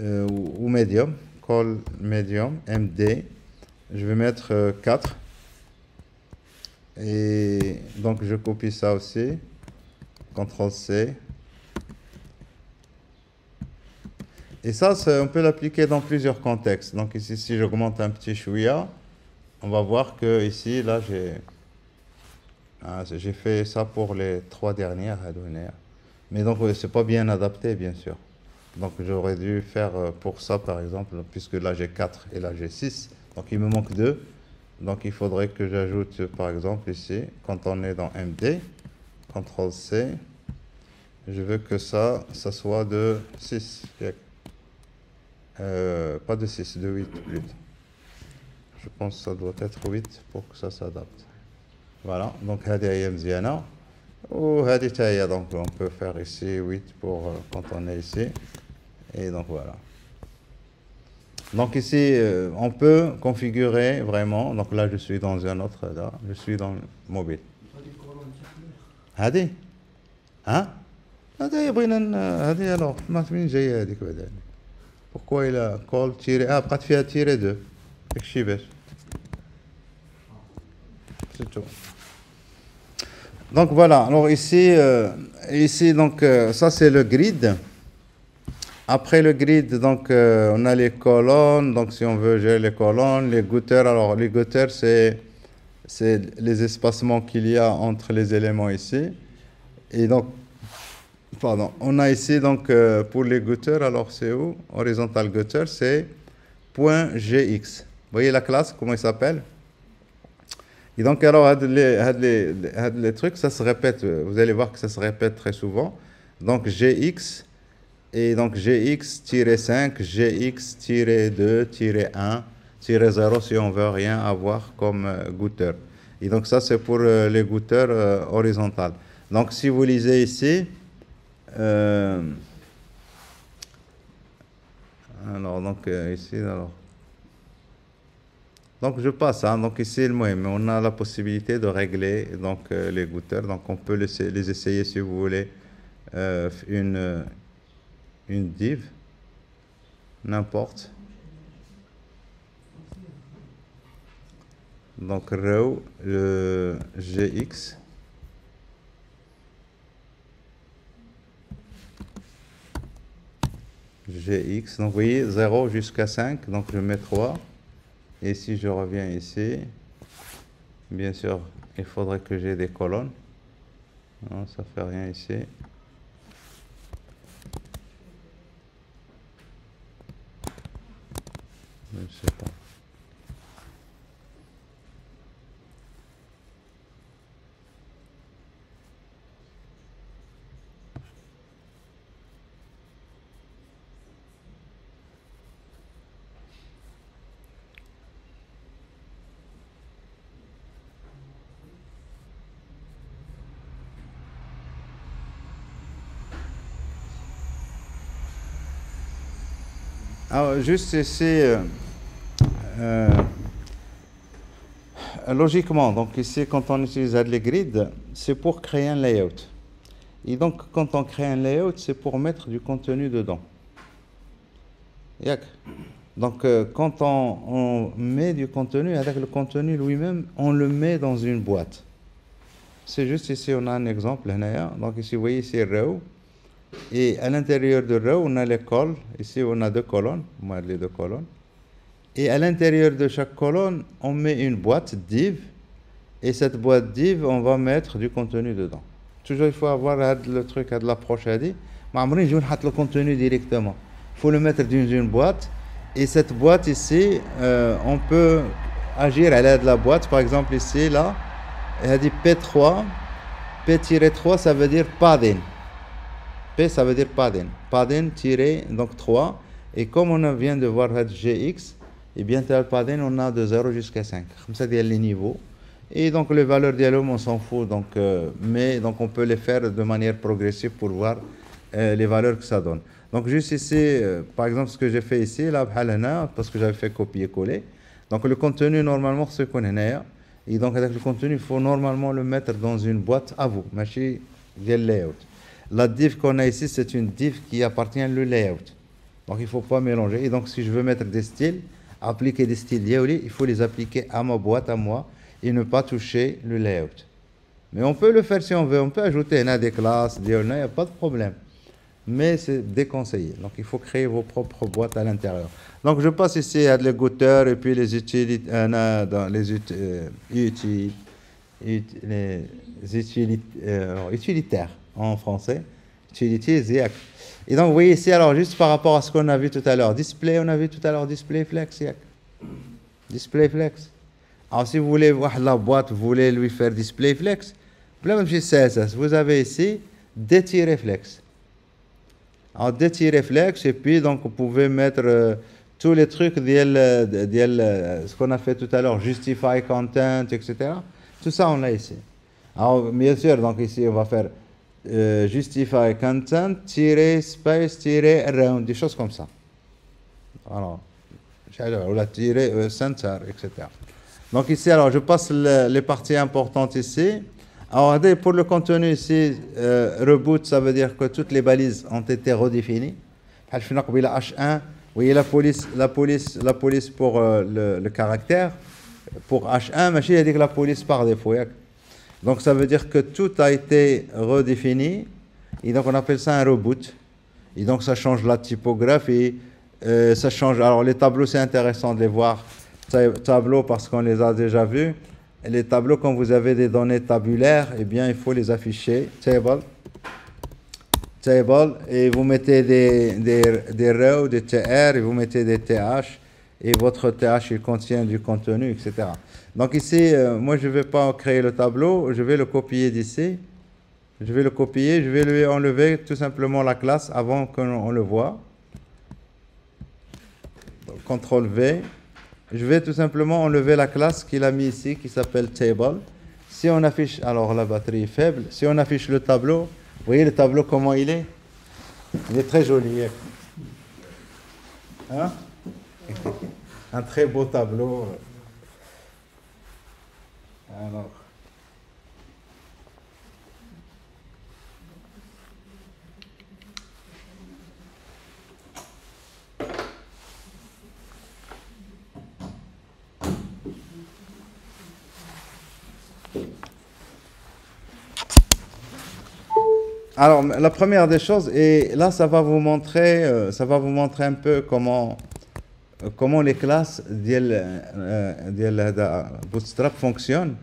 Ou medium, call medium, MD, je vais mettre 4, et donc je copie ça aussi, CTRL C, et ça, on peut l'appliquer dans plusieurs contextes. Donc ici, si j'augmente un petit chouïa, on va voir que ici, là, j'ai fait ça pour les 3 dernières, mais donc c'est pas bien adapté, bien sûr. Donc j'aurais dû faire pour ça, par exemple, puisque là j'ai 4 et là j'ai 6, donc il me manque 2. Donc il faudrait que j'ajoute, par exemple, ici, quand on est dans MD, CTRL C, je veux que ça soit de 6. Pas de 6, de 8 plutôt. Je pense que ça doit être 8 pour que ça s'adapte. Voilà, donc هذه هي مزيانة. وهذه حتى هي, donc on peut faire ici 8 pour quand on est ici. Et donc voilà. Donc ici, on peut configurer vraiment. Donc là, je suis dans un autre, là, je suis dans le mobile. هذه ها هذه بغينا هذه alors ما منين جايه هذيك بعد. Pourquoi il a call tiré بقات فيها tiré 2 داكشي باش. C'est tout. Donc voilà. Alors ici donc ça c'est le grid. Après le grid, donc, on a les colonnes. Donc, si on veut gérer les colonnes, les gouteurs. Alors, les gouteurs, c'est les espacements qu'il y a entre les éléments ici. Et donc, pardon, on a ici, donc, pour les gouteurs, alors c'est où? Horizontal goûteur, c'est .gx. Vous voyez la classe, comment il s'appelle? Et donc, alors, les trucs, ça se répète. Vous allez voir que ça se répète très souvent. Donc, gx. Et donc gx-5, gx-2-1, -0 si on veut rien avoir comme goûteur. Et donc ça c'est pour les goûteurs horizontales. Donc si vous lisez ici, alors donc ici alors. Donc je passe, hein, donc ici le moyen, mais on a la possibilité de régler donc les goûteurs. Donc on peut les essayer si vous voulez une div, n'importe. Donc row, le gx. Gx, donc vous voyez 0 jusqu'à 5, donc je mets 3. Et si je reviens ici, Bien sûr, il faudrait que j'ai des colonnes. Non, ça fait rien ici. Je ne sais pas. Alors, juste ici, logiquement, donc ici, quand on utilise les grids, c'est pour créer un layout. Et donc, quand on crée un layout, c'est pour mettre du contenu dedans. Donc, quand on met du contenu, avec le contenu lui-même, on le met dans une boîte. C'est juste ici, on a un exemple. Donc, ici, vous voyez, ici, row. Et à l'intérieur de row, on a les cols. Ici, on a deux colonnes. Moi, les deux colonnes. Et à l'intérieur de chaque colonne, on met une boîte div. Et cette boîte div, on va mettre du contenu dedans. Toujours, il faut avoir le truc de l'approche à dire. Mais on va mettre le contenu directement. Il faut le mettre dans une boîte. Et cette boîte ici, on peut agir à l'aide de la boîte. Par exemple, ici, là, elle a dit P3. P-3, ça veut dire padding. P, ça veut dire padding. Padding, donc 3. Et comme on vient de voir GX, et bien, tel padding, on a de 0 jusqu'à 5. Comme ça, il y a les niveaux. Et donc, les valeurs dialogue, on s'en fout. Donc, mais donc, on peut les faire de manière progressive pour voir les valeurs que ça donne. Donc, juste ici, par exemple, ce que j'ai fait ici, là, parce que j'avais fait copier-coller. Donc, le contenu, normalement, c'est qu'on est. Et donc, avec le contenu, il faut normalement le mettre dans une boîte à vous. Machine, j'ai le layout. La div qu'on a ici, c'est une div qui appartient au layout. Donc, il ne faut pas mélanger. Et donc, si je veux mettre des styles, appliquer des styles Yaouli, il faut les appliquer à ma boîte, à moi, et ne pas toucher le layout. Mais on peut le faire si on veut. On peut ajouter des classes, il n'y a pas de problème. Mais c'est déconseillé. Donc, il faut créer vos propres boîtes à l'intérieur. Donc, je passe ici à les goûteurs et puis les utilitaires en français. Utilities, et donc, vous voyez ici, alors, juste par rapport à ce qu'on a vu tout à l'heure, display, on a vu tout à l'heure, display flex, display flex. Alors, si vous voulez voir la boîte, vous voulez lui faire display flex, vous avez ici D-flex. Alors, D-flex, et puis, donc, vous pouvez mettre tous les trucs, ce qu'on a fait tout à l'heure, justify content, etc. Tout ça, on l'a ici. Alors, bien sûr, donc, ici, on va faire justify content, space, around, des choses comme ça. Alors, on l'a tiré center, etc. Donc ici, alors je passe les parties importantes ici. Alors pour le contenu ici, reboot, ça veut dire que toutes les balises ont été redéfinies. H1, vous voyez la police pour le caractère. Pour H1, mais il dit que la police par défaut. Donc ça veut dire que tout a été redéfini. Et donc on appelle ça un reboot. Et donc ça change la typographie. Ça change. Alors les tableaux, c'est intéressant de les voir. Tableaux parce qu'on les a déjà vus. Et les tableaux, quand vous avez des données tabulaires, eh bien il faut les afficher. Table. Et vous mettez des rows, des TR, et vous mettez des TH. Et votre TH, il contient du contenu, etc. Donc ici, moi, je ne vais pas créer le tableau. Je vais le copier d'ici. Je vais le copier. Je vais lui enlever tout simplement la classe avant qu'on le voit. CTRL V. Je vais tout simplement enlever la classe qu'il a mis ici, qui s'appelle table. Si on affiche, alors la batterie est faible. Si on affiche le tableau, vous voyez le tableau comment il est? Il est très joli. Hein? Un très beau tableau. Alors. Alors, la première des choses, et là, ça va vous montrer un peu comment les classes de Bootstrap fonctionnent.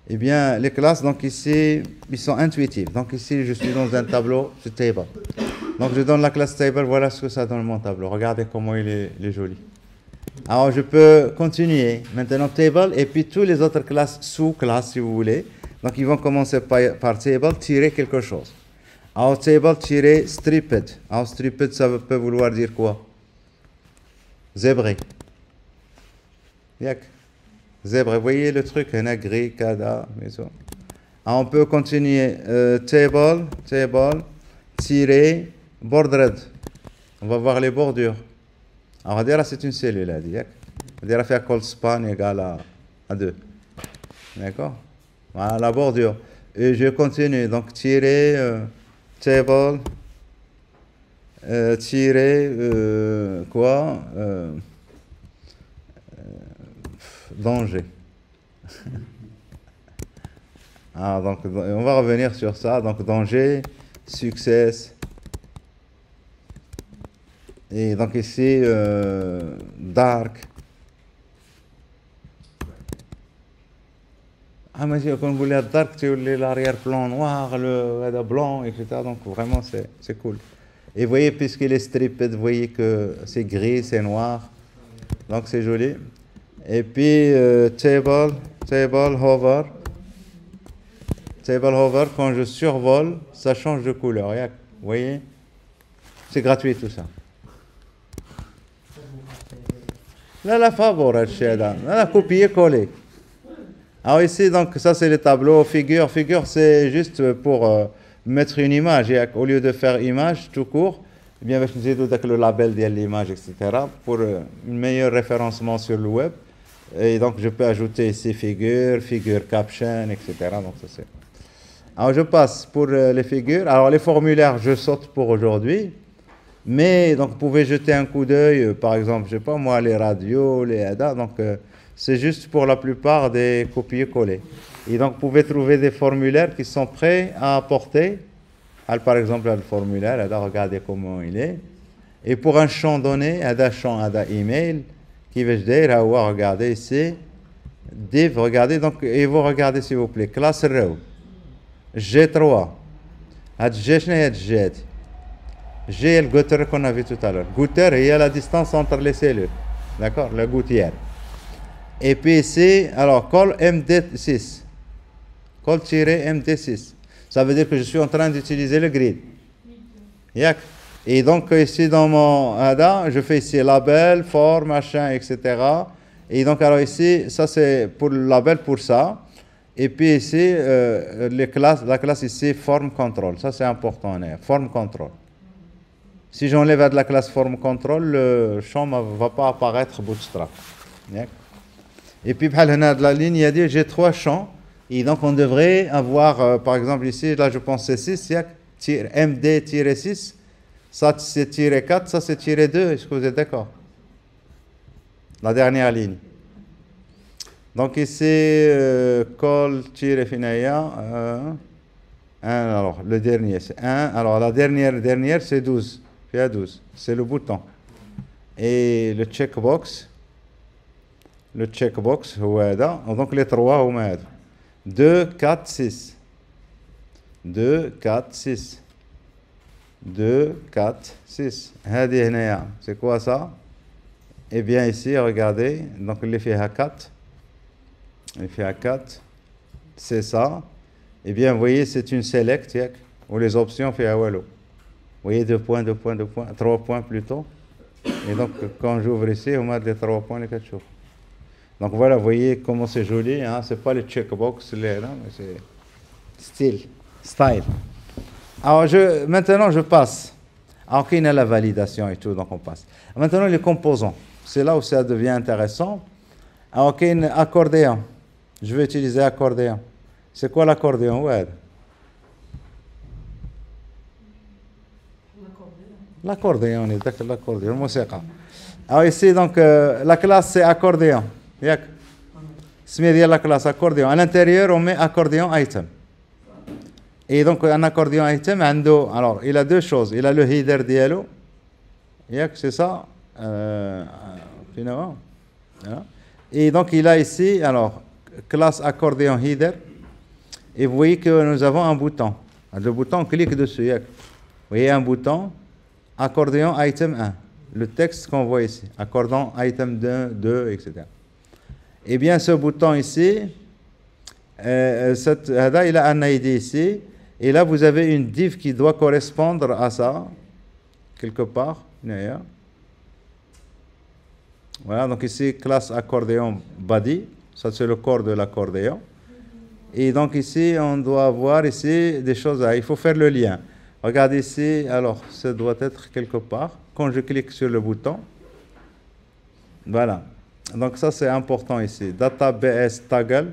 Eh bien, les classes, donc ici, ils sont intuitifs. Donc ici, je suis dans un tableau, ce table. Donc je donne la classe table, voilà ce que ça donne mon tableau. Regardez comment il est joli. Alors je peux continuer. Maintenant table et puis toutes les autres classes, sous-classes si vous voulez. Donc ils vont commencer par table, tirer quelque chose. Alors table, tirer stripped. Alors stripped, ça peut vouloir dire quoi? Zébré. Yak. Zébré, vous voyez le truc, un gris, cada, mais ça. Alors on peut continuer. Table, tirer, bordered. On va voir les bordures. Alors, on va dire c'est une cellule. On va dire faire col span égale à 2. D'accord? Voilà la bordure. Et je continue. Donc, tirer, table, tirer, quoi? Danger. Alors, donc, on va revenir sur ça. Donc, danger, succès. Et donc ici, dark. Ah, mais quand vous voulez dark, tu voulez l'arrière-plan noir, le blanc, etc. Donc vraiment, c'est cool. Et vous voyez, puisqu'il est stripped, vous voyez que c'est gris, c'est noir. Donc c'est joli. Et puis, table, hover. Table hover, quand je survole, ça change de couleur. Vous voyez? C'est gratuit tout ça. La favor, la copier-coller. Alors ici, donc, ça c'est le tableau figure. Figure, c'est juste pour mettre une image. Au lieu de faire image tout court, eh bien, je vous avec le label de l'image, etc. pour une meilleure référencement sur le web. Et donc, je peux ajouter ici figure caption, etc. Donc, ça c'est. Alors, je passe pour les figures. Alors, les formulaires, je saute pour aujourd'hui. Mais donc, vous pouvez jeter un coup d'œil, par exemple, je ne sais pas moi, les radios, les ADA. Donc, c'est juste pour la plupart des copier-coller. Et donc, vous pouvez trouver des formulaires qui sont prêts à apporter. Par exemple, le formulaire, ADA, regardez comment il est. Et pour un champ donné, ADA champ, ADA email, qui veut dire, regardez ici, div, regardez, donc, et vous regardez s'il vous plaît, classe row, G3, G, G le gouttière qu'on a vu tout à l'heure. Gouttière, il y a la distance entre les cellules. D'accord? La gouttière. Et puis ici, alors, call MD6. Call-MD6. Ça veut dire que je suis en train d'utiliser le grid. Yak. Et donc, ici, dans mon ADA, je fais ici label, form, machin, etc. Et donc, alors ici, ça c'est pour le label pour ça. Et puis ici, la classe ici, form control. Ça c'est important, form control. Si j'enlève de la classe form control, le champ ne va pas apparaître bootstrap. Et puis, de la ligne, il y a dit, j'ai 3 champs. Et donc, on devrait avoir, par exemple, ici, là, je pense c'est 6, MD-6. Ça, c'est tiré 4, ça, c'est tiré 2. Est-ce que vous êtes d'accord? La dernière ligne. Donc, ici, call-finaya. Alors, le dernier, c'est 1. Alors, la dernière, c'est 12. 12, c'est le bouton. Et le checkbox, donc les 3, 2, 4, 6. 2, 4, 6. 2, 4, 6. C'est quoi ça? Eh bien, ici, regardez, donc il fait à 4. Il fait à 4. C'est ça. Eh bien, vous voyez, c'est une select, où les options fait à wallo. Vous voyez, 2 points, 3 points plutôt. Et donc, quand j'ouvre ici, on met les 3 points, les 4 jours. Donc voilà, vous voyez comment c'est joli. Hein? Ce n'est pas les checkbox, mais c'est style. Alors, maintenant, je passe. Alors, il y a la validation et tout, donc on passe. Maintenant, les composants. C'est là où ça devient intéressant. Alors, il y a un accordéon. Je vais utiliser accordéon. C'est quoi l'accordéon? Ouais. L'accordéon, l'accordéon, la musique. Alors ici, donc, la classe, c'est accordéon. C'est la classe accordéon. À l'intérieur, on met accordéon item. Et donc, un accordéon item, alors, il a 2 choses. Il a le header diallo. C'est ça. Finalement. Et donc, il a ici, alors, classe accordéon header. Et vous voyez que nous avons un bouton. Le bouton, on clique dessus. Vous voyez un bouton, accordéon item 1. Le texte qu'on voit ici, accordant item 2, etc. Eh bien, ce bouton ici, il a un ID ici, et là, vous avez une div qui doit correspondre à ça, quelque part, d'ailleurs. Voilà, donc ici, classe accordéon body, ça c'est le corps de l'accordéon. Et donc ici, on doit voir ici des choses, il faut faire le lien. Regardez ici, alors, ça doit être quelque part. Quand je clique sur le bouton, voilà. Donc ça, c'est important ici. Database toggle.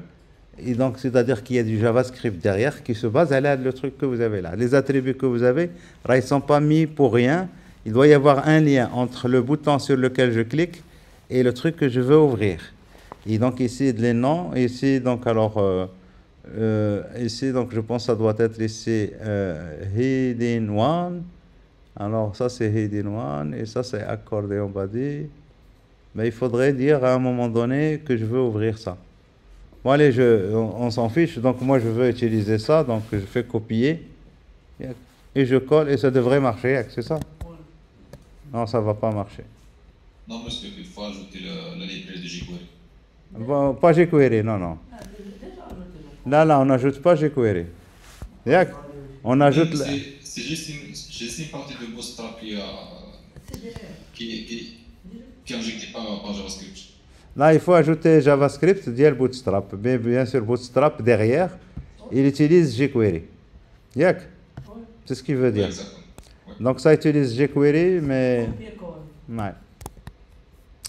Et donc, c'est-à-dire qu'il y a du JavaScript derrière qui se base à le truc que vous avez là. Les attributs que vous avez, ils ne sont pas mis pour rien. Il doit y avoir un lien entre le bouton sur lequel je clique et le truc que je veux ouvrir. Et donc ici, les noms. Ici, donc, alors, ici, donc, je pense que ça doit être ici Hidden One. Alors, ça, c'est Hidden One. Et ça, c'est Accordion Body. Mais il faudrait dire à un moment donné que je veux ouvrir ça. Bon, allez, on s'en fiche. Donc, moi, je veux utiliser ça. Donc, je fais copier. Et je colle. Et ça devrait marcher. C'est ça? Non, ça ne va pas marcher. Non, monsieur, il faut ajouter la librairie de jQuery. Bon, pas jQuery, non, non. Là, on n'ajoute pas jQuery. On ajoute... C'est juste une partie de Bootstrap qui est injectée par JavaScript. Là, il faut ajouter JavaScript via le Bootstrap. Mais bien sûr, Bootstrap, derrière, il utilise jQuery. C'est ce qu'il veut dire. Ouais. Donc, ça utilise jQuery, mais... Ouais.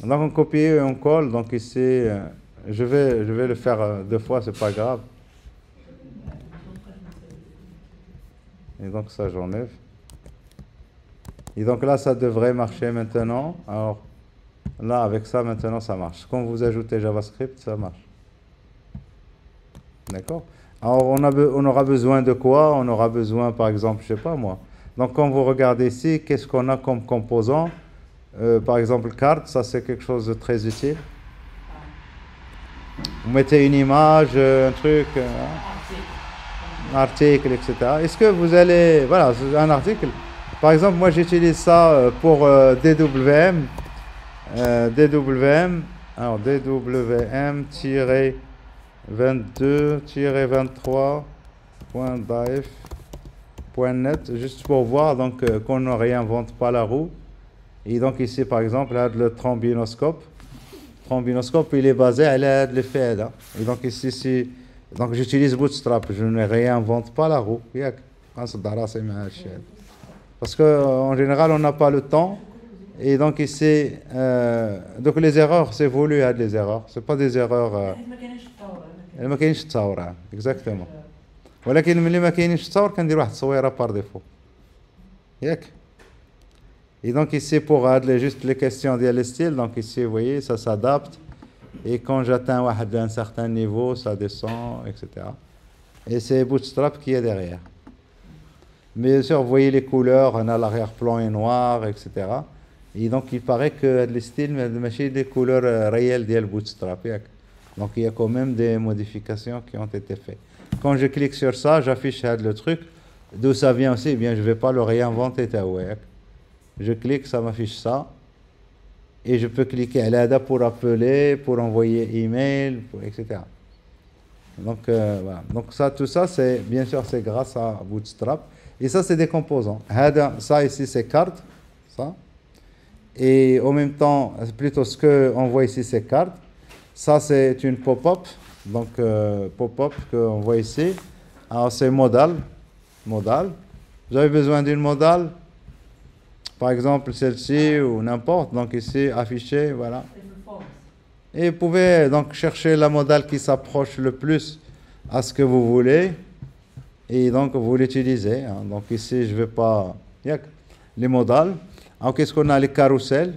Donc, on copie et on colle. Donc, ici, je vais le faire 2 fois, c'est pas grave. Et donc, ça, j'enlève. Et donc, là, ça devrait marcher maintenant. Alors, là, avec ça, maintenant, ça marche. Quand vous ajoutez JavaScript, ça marche. D'accord? Alors, on aura besoin de quoi? On aura besoin, par exemple, je sais pas moi. Donc, quand vous regardez ici, qu'est-ce qu'on a comme composant? Par exemple, carte, ça, c'est quelque chose de très utile. Vous mettez une image, un truc, un article, etc. Est-ce que vous allez... Voilà, un article. Par exemple, moi, j'utilise ça pour DWM. DWM, alors DWM-22-23.dive.net, juste pour voir donc qu'on ne réinvente pas la roue. Et donc ici, par exemple, là, le trombinoscope. Le trombinoscope, il est basé à l'effet là. Et donc ici, donc j'utilise Bootstrap, je ne réinvente pas la roue. Parce qu'en général, on n'a pas le temps. Et donc ici, donc les erreurs, c'est voulu à des erreurs. Ce pas des erreurs. elles ما كاينش تصاور. Exactement. ولكن ملي ما كاينش تصاور كندير واحد التصويره par défaut. ياك. Et donc ici, pour juste les questions de style, donc ici, vous voyez, ça s'adapte. Et quand j'atteins un certain niveau, ça descend, etc. Et c'est Bootstrap qui est derrière. Mais bien sûr, vous voyez les couleurs, on a l'arrière-plan est noir, etc. Et donc, il paraît que les styles, mais des couleurs réelles de Bootstrap. Donc, il y a quand même des modifications qui ont été faites. Quand je clique sur ça, j'affiche le truc. D'où ça vient aussi? Eh bien, je ne vais pas le réinventer. Je clique, ça m'affiche ça. Et je peux cliquer à l'ADA pour appeler, pour envoyer email, etc. Donc, voilà. Donc, ça, tout ça, c'est, bien sûr, c'est grâce à Bootstrap. Et ça, c'est des composants. Ça, ici, c'est carte. Ça. Et en même temps, plutôt ce qu'on voit ici, c'est carte. Ça, c'est une pop-up. Donc, pop-up qu'on voit ici. Alors, c'est modal. Modal. Vous avez besoin d'une modale? Par exemple, celle-ci ou n'importe. Donc, ici, afficher, voilà. Et vous pouvez donc chercher la modale qui s'approche le plus à ce que vous voulez. Et donc, vous l'utilisez. Hein. Donc, ici, je ne vais pas... Les modales. Alors, qu'est-ce qu'on a? Les carousels.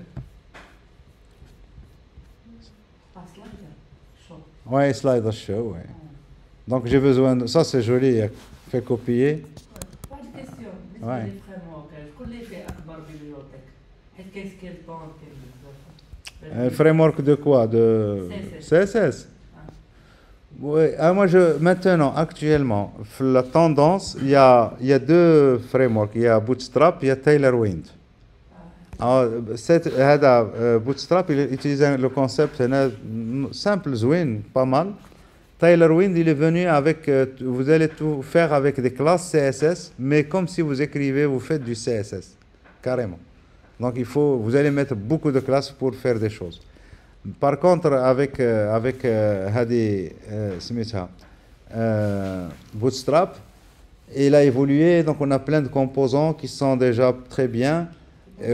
Oui, slider show, oui. Donc, j'ai besoin de... Ça, c'est joli. Fait copier. Pas de question. Ouais. Framework de quoi? De CSS. Oui, moi, maintenant, actuellement, la tendance, il y a deux frameworks. Il y a Bootstrap, il y a Tailwind. Alors, Bootstrap, il utilise le concept simple, Zwin, pas mal. Tailwind, il est venu avec, vous allez tout faire avec des classes CSS, mais comme si vous écrivez, vous faites du CSS, carrément. Donc, vous allez mettre beaucoup de classes pour faire des choses. Par contre, avec Bootstrap, il a évolué, donc on a plein de composants qui sont déjà très bien,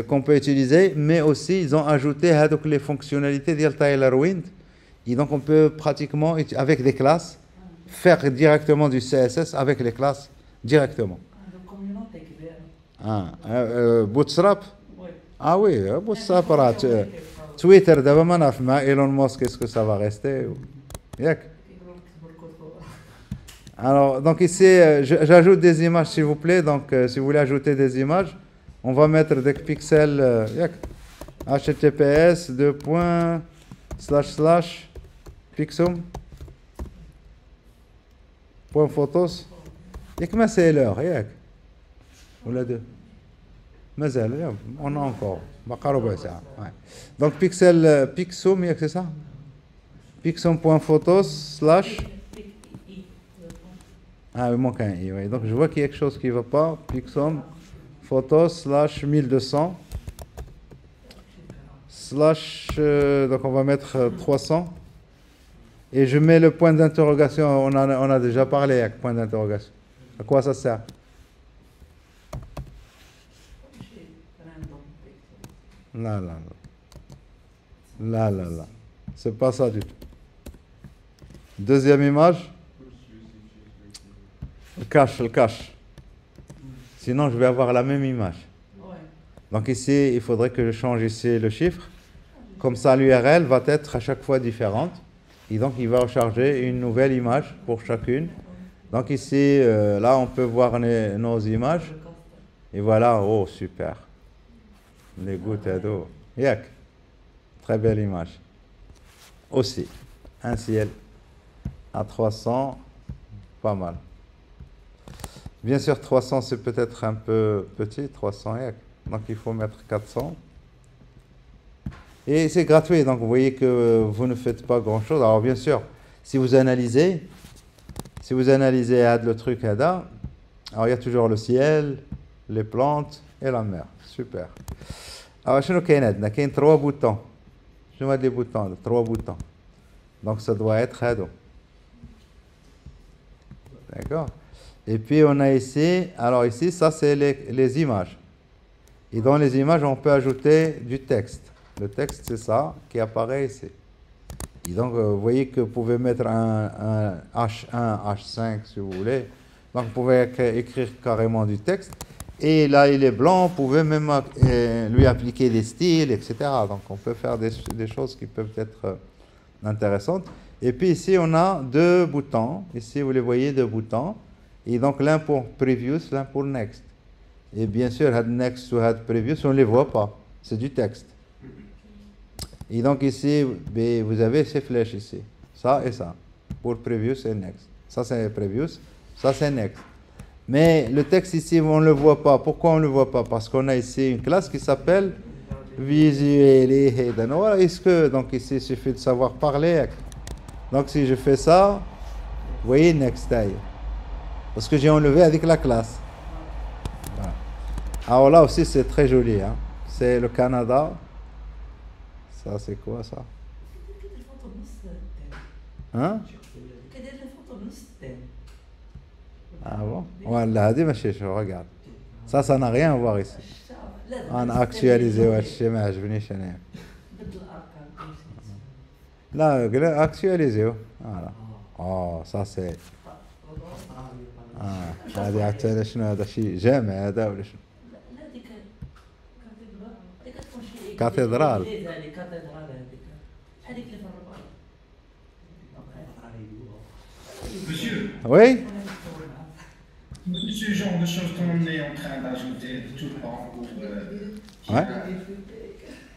qu'on peut utiliser, mais aussi ils ont ajouté les fonctionnalités de Tailwind, et donc on peut pratiquement, avec des classes, faire directement du CSS avec les classes directement. Bootstrap? Ah oui, Bootstrap, Twitter, d'abord, Elon Musk, est-ce que ça va rester? Alors, donc ici, j'ajoute des images, s'il vous plaît. Donc, si vous voulez ajouter des images, on va mettre des pixels, https pixum.photos. Comment c'est l'heure? Ou la deux? مازال on a encore donc pixum c'est ça, pixum.photos / ah il manque un i, ouais. Donc je vois qu'il y a quelque chose qui ne va pas. Pixum photos / 1200 / donc on va mettre 300 et je mets le point d'interrogation. On a déjà parlé avec point d'interrogation. À quoi ça sert? Là. C'est pas ça du tout. Deuxième image. Le cache. Sinon, je vais avoir la même image. Donc ici, il faudrait que je change ici le chiffre. Comme ça, l'URL va être à chaque fois différente. Et donc, il va recharger une nouvelle image pour chacune. Donc ici, là, on peut voir nos images. Et voilà, oh, super. Les gouttes d'eau. Très belle image. Aussi, un ciel à 300, pas mal. Bien sûr, 300, c'est peut-être un peu petit, 300, donc il faut mettre 400. Et c'est gratuit, donc vous voyez que vous ne faites pas grand-chose. Alors bien sûr, si vous analysez le truc, alors il y a toujours le ciel, les plantes et la mer. Super. Alors, il y a 3 boutons. Je mets des boutons, 3 boutons. Donc, ça doit être Hado. D'accord? Et puis, on a ici, alors ici, ça, c'est les images. Et dans les images, on peut ajouter du texte. Le texte, c'est ça qui apparaît ici. Et donc, vous voyez que vous pouvez mettre un H1, H5, si vous voulez. Donc, vous pouvez écrire carrément du texte. Et là, il est blanc, vous pouvez même lui appliquer des styles, etc. Donc, on peut faire des choses qui peuvent être intéressantes. Et puis ici, on a 2 boutons. Ici, vous les voyez, 2 boutons. Et donc, l'un pour Previous, l'un pour Next. Et bien sûr, Add Next ou Add Previous, on ne les voit pas. C'est du texte. Et donc, ici, vous avez ces flèches ici. Ça et ça. Pour Previous et Next. Ça, c'est Previous. Ça, c'est Next. Mais le texte ici, on ne le voit pas. Pourquoi on ne le voit pas? Parce qu'on a ici une classe qui s'appelle Visualize. Donc ici, il suffit de savoir parler. Donc si je fais ça, vous voyez Next taille. Parce que j'ai enlevé avec la classe. Voilà. Alors là aussi, c'est très joli. Hein. C'est le Canada. Ça, c'est quoi ça? Hein? Ah bon? Voilà, regarde. Ça n'a rien à voir ici. On a actualisé. Là, actualisé. Voilà. Oh, ça c'est. هذه عاد شنو هذا شيء جامع هذا ولا شنو؟ كاتدرال. Monsieur. Oui. C'est ce genre de choses qu'on est en train d'ajouter tout le temps pour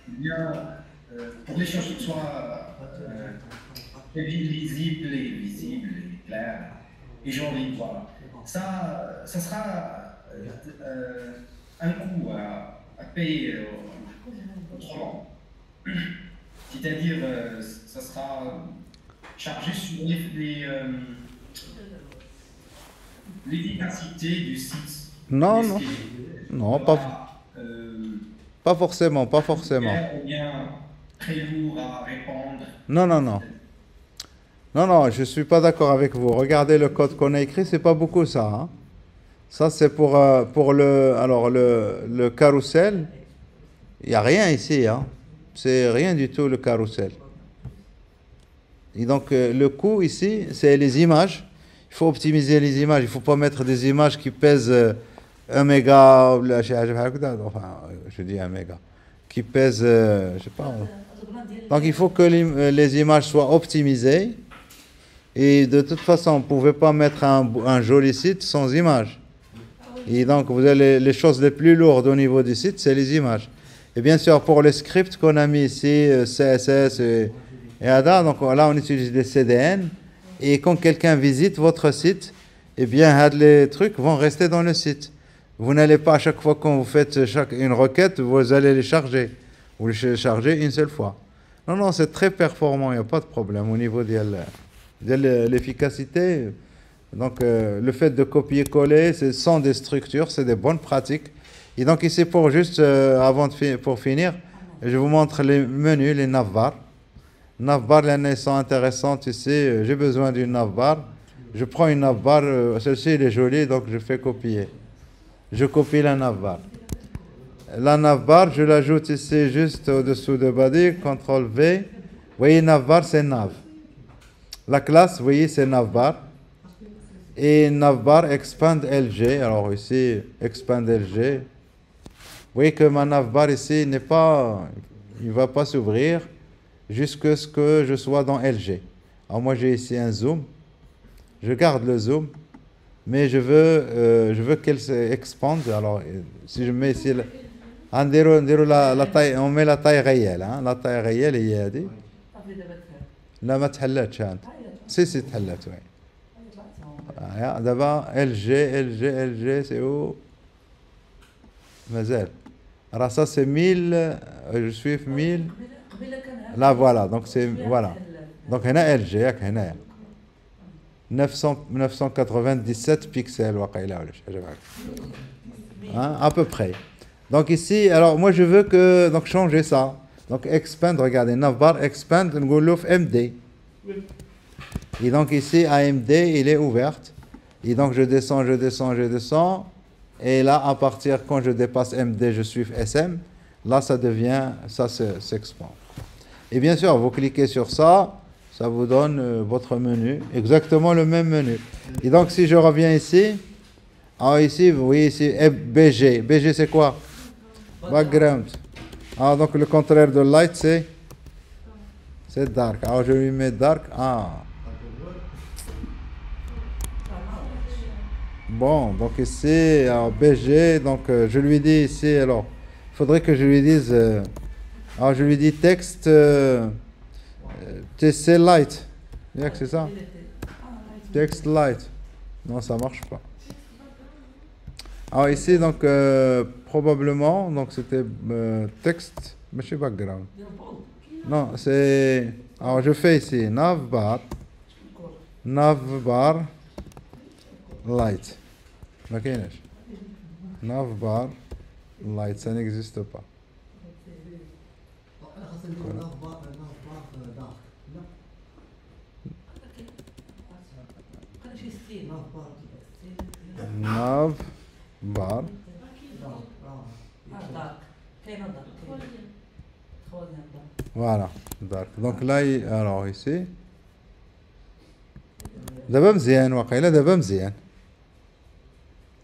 bien pour les choses soient lisible et visible et clair et joli, voilà. Ça sera un coût à payer autrement. C'est-à-dire, ça sera chargé sur l'efficacité du site. Non, Est-ce non, qu'il non, sera, pas forcément, pas forcément. ou bien très lourd à répondre. Non, non, non. Non, non, je ne suis pas d'accord avec vous. Regardez le code qu'on a écrit, c'est pas beaucoup ça. Hein. Ça, c'est pour le carrousel. Il n'y a rien ici. Hein. C'est rien du tout le carrousel. Et donc, le coût ici, c'est les images. Il faut optimiser les images. Il ne faut pas mettre des images qui pèsent 1 méga, enfin, je dis 1 méga, qui pèsent, je sais pas. Donc, il faut que les images soient optimisées. Et de toute façon, vous ne pouvez pas mettre un joli site sans images. Et donc, vous avez les choses les plus lourdes au niveau du site, c'est les images. Et bien sûr, pour les scripts qu'on a mis ici, CSS et ADA, donc là, on utilise des CDN. Et quand quelqu'un visite votre site, eh bien, les trucs vont rester dans le site. Vous n'allez pas, à chaque fois quand vous faites une requête, vous allez les charger. Vous les chargez une seule fois. Non, non, c'est très performant, il n'y a pas de problème au niveau de l'efficacité. Donc, le fait de copier-coller, c'est sans des structures, c'est des bonnes pratiques. Et donc, ici, pour juste, pour finir, je vous montre les menus, les navbar. Navbar, elles sont intéressantes ici. J'ai besoin d'une navbar. Je prends une navbar, celle-ci, elle est jolie, donc je fais copier. Je copie la navbar. La navbar, je l'ajoute ici juste au-dessous de body, CTRL V. Vous voyez, navbar, c'est nav. La classe, vous voyez, c'est navbar. Et navbar expand LG. Alors ici, expand LG. Vous voyez que ma navbar ici il ne va pas s'ouvrir jusqu'à ce que je sois dans LG. Alors moi j'ai ici un zoom. Je garde le zoom, mais je veux qu'elle s'expande. Alors si je mets ici, on met la taille réelle. Hein? La taille réelle est هذه. لا ما تحلتش هانت. سي تحلت وي. دابا LG c'est où مازال. Alors ça c'est 1000, je suis 1000. Là voilà, donc c'est voilà. Donc هنا LG ياك هنايا 997 pixels وقيله ولا شي حاجه بحال hein, à peu près. Donc ici, alors moi je veux que donc changer ça. Donc expand, regardez, navbar expand, نقول له في MD. Et donc ici AMD, il est ouverte. Et donc je descends. Et là, à partir, quand je dépasse MD, je suis SM. Là, ça s'expand. Et bien sûr, vous cliquez sur ça, ça vous donne votre menu, exactement le même menu. Et donc, si je reviens ici, alors ici, vous voyez ici, BG. BG, c'est quoi? Background. Alors, donc, le contraire de light, c'est dark. Alors, je lui mets dark. Ah. Bon, donc ici, alors BG, donc je lui dis ici, alors, il faudrait que je lui dise, alors je lui dis texte TC light, c'est ça? Text light. Non, ça marche pas. Alors ici, donc, probablement, donc c'était texte, mais je sais pas background. Non, c'est, alors je fais ici, navbar light. ما كايناش navbar light, ça n'existe pas. navbar voilà dark. Donc là alors ici دابا مزيان واقيلا دابا مزيان.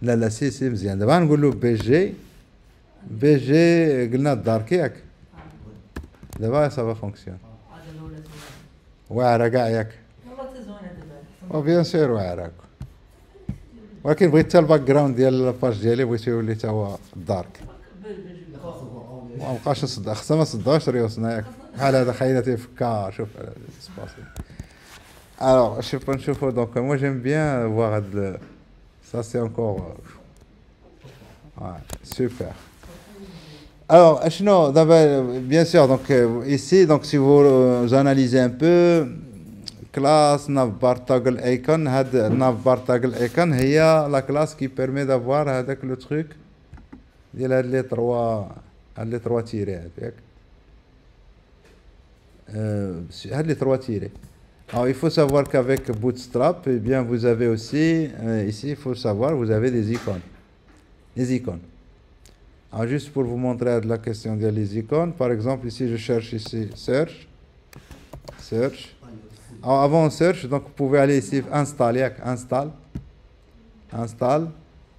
لا سي مزيان. دابا نقول له بي جي قلنا الدارك ياك دابا سافا فونكسيون واعره كاع ياك بيان سور واعره ولكن بغيت حتى الباك جراوند ديال لاباج ديالي بغيت يولي حتى هو الدارك مابقاش نصدق خصنا ما نصدقوش ريوسنا ياك بحال هذا خاينه تيفكا شوف السباس Alors, je sais pas, donc moi j'aime bien voir ça c'est encore ouais, super. Alors, bien sûr, donc ici, donc si vous analysez un peu, classe navbar toggle icon, navbar toggle icon, il y a la classe qui permet d'avoir avec le truc, il y a les trois tirés, les trois tirés. Alors, il faut savoir qu'avec Bootstrap, eh bien, vous avez aussi, ici, il faut savoir, vous avez des icônes. Les icônes. Alors, juste pour vous montrer la question des icônes, par exemple, ici, je cherche ici Search. Alors, avant Search, donc, vous pouvez aller ici, Install,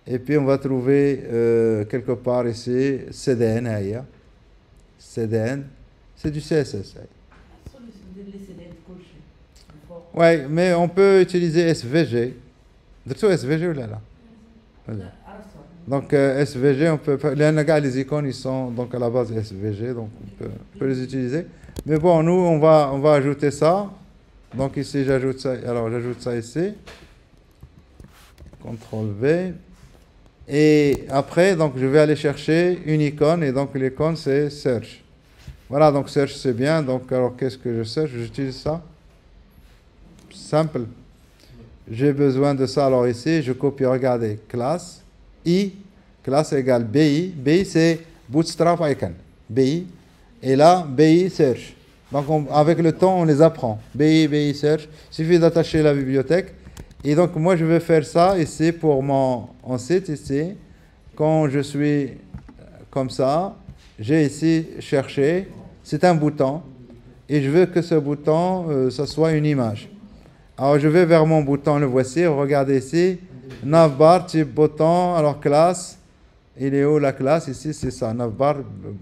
et puis on va trouver quelque part ici, CDN, CDN, c'est du CSS. Oui, mais on peut utiliser SVG. Vous SVG ou là? Donc SVG, on peut, les icônes, ils sont donc à la base SVG, donc on peut les utiliser. Mais bon, nous, on va ajouter ça. Donc ici, j'ajoute ça. Alors, j'ajoute ça ici. CTRL V. Et après, donc, je vais aller chercher une icône. Et donc, l'icône, c'est Search. Voilà, donc Search, c'est bien. Donc, alors, qu'est-ce que je cherche? J'utilise ça. Simple. J'ai besoin de ça. Alors ici, je copie, regardez, classe, I, classe égale BI. BI, c'est Bootstrap Icon. BI. Et là, BI Search. Donc, avec le temps, on les apprend. BI Search. Il suffit d'attacher la bibliothèque. Et donc, moi, je vais faire ça ici pour mon site, ici. Quand je suis comme ça, j'ai ici cherché. C'est un bouton. Et je veux que ce bouton, ça soit une image. Alors, je vais vers mon bouton, le voici. Regardez ici. Navbar, type bouton. Alors, classe. Il est où la classe? Ici, c'est ça. Navbar.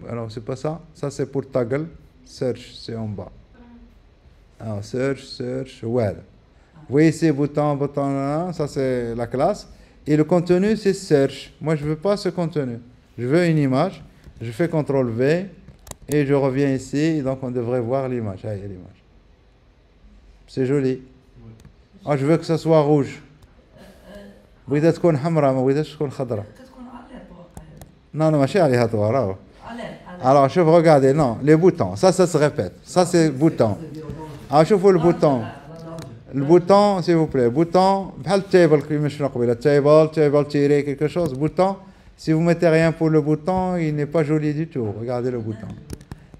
Alors, c'est pas ça. Ça, c'est pour toggle. Search, c'est en bas. Alors, search, well. Vous voyez ici, bouton, ça, c'est la classe. Et le contenu, c'est search. Moi, je veux pas ce contenu. Je veux une image. Je fais CTRL V. Et je reviens ici. Et donc, on devrait voir l'image. Ah, il y a l'image. C'est joli. Ah, je veux que ça soit rouge. بغيتها تكون حمراء ما بغيتهاش تكون خضراء. Non, ماشي عليها طوال راهو. Alors, شوف, regardez, non, les boutons, ça se répète. Ça, c'est bouton. Alors, شوفوا le bouton. Le bouton, s'il vous plaît, bouton, بحال table كيما شفنا قبيله, table tirer quelque chose, bouton. Si vous mettez rien pour le bouton, il n'est pas joli du tout. Regardez le bouton.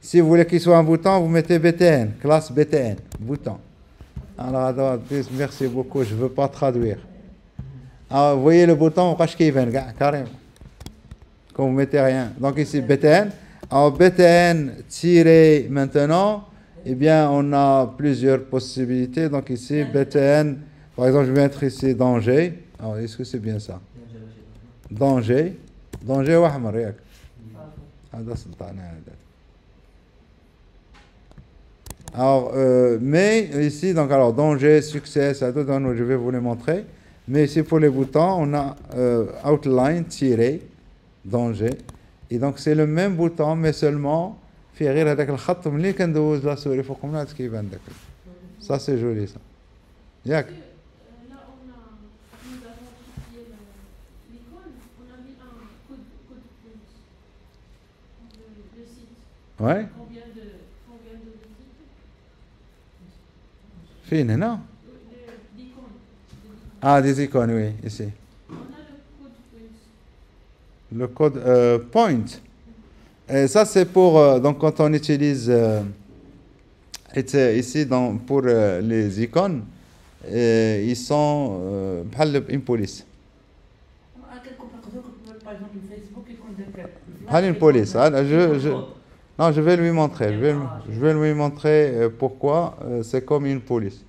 Si vous voulez qu'il soit un bouton, vous mettez BTN, classe BTN, bouton. Alors, merci beaucoup, je ne veux pas traduire. Alors, vous voyez le bouton, carrément. Quand vous mettez rien. Donc ici, BTN. Alors, BTN tiré maintenant, eh bien, on a plusieurs possibilités. Donc ici, BTN, par exemple, je vais mettre ici danger. Alors, est-ce que c'est bien ça? Danger. Danger ou ahmar, yak. Alors, mais ici, donc, alors, danger, succès, ça, tout, donc, je vais vous les montrer. Mais ici, pour les boutons, on a outline, tiré, danger. Et donc, c'est le même bouton, mais seulement, في غير هذاك الخط ملي كندوز لا سوري فوق من هذا كيبان داك. Ça, c'est joli, ça. ياك. Là, nous avons copié l'icône, on a mis un code print. Le site. Ouais. Combien de visites? فين هنا؟ L'icône. Ah, des icônes, oui, ici. On a le code print. Le code point. Et ça, c'est pour, donc, quand on utilise ici pour les icônes, ils sont une police. Une police. Non, je vais lui montrer. Je vais lui montrer pourquoi c'est comme une police.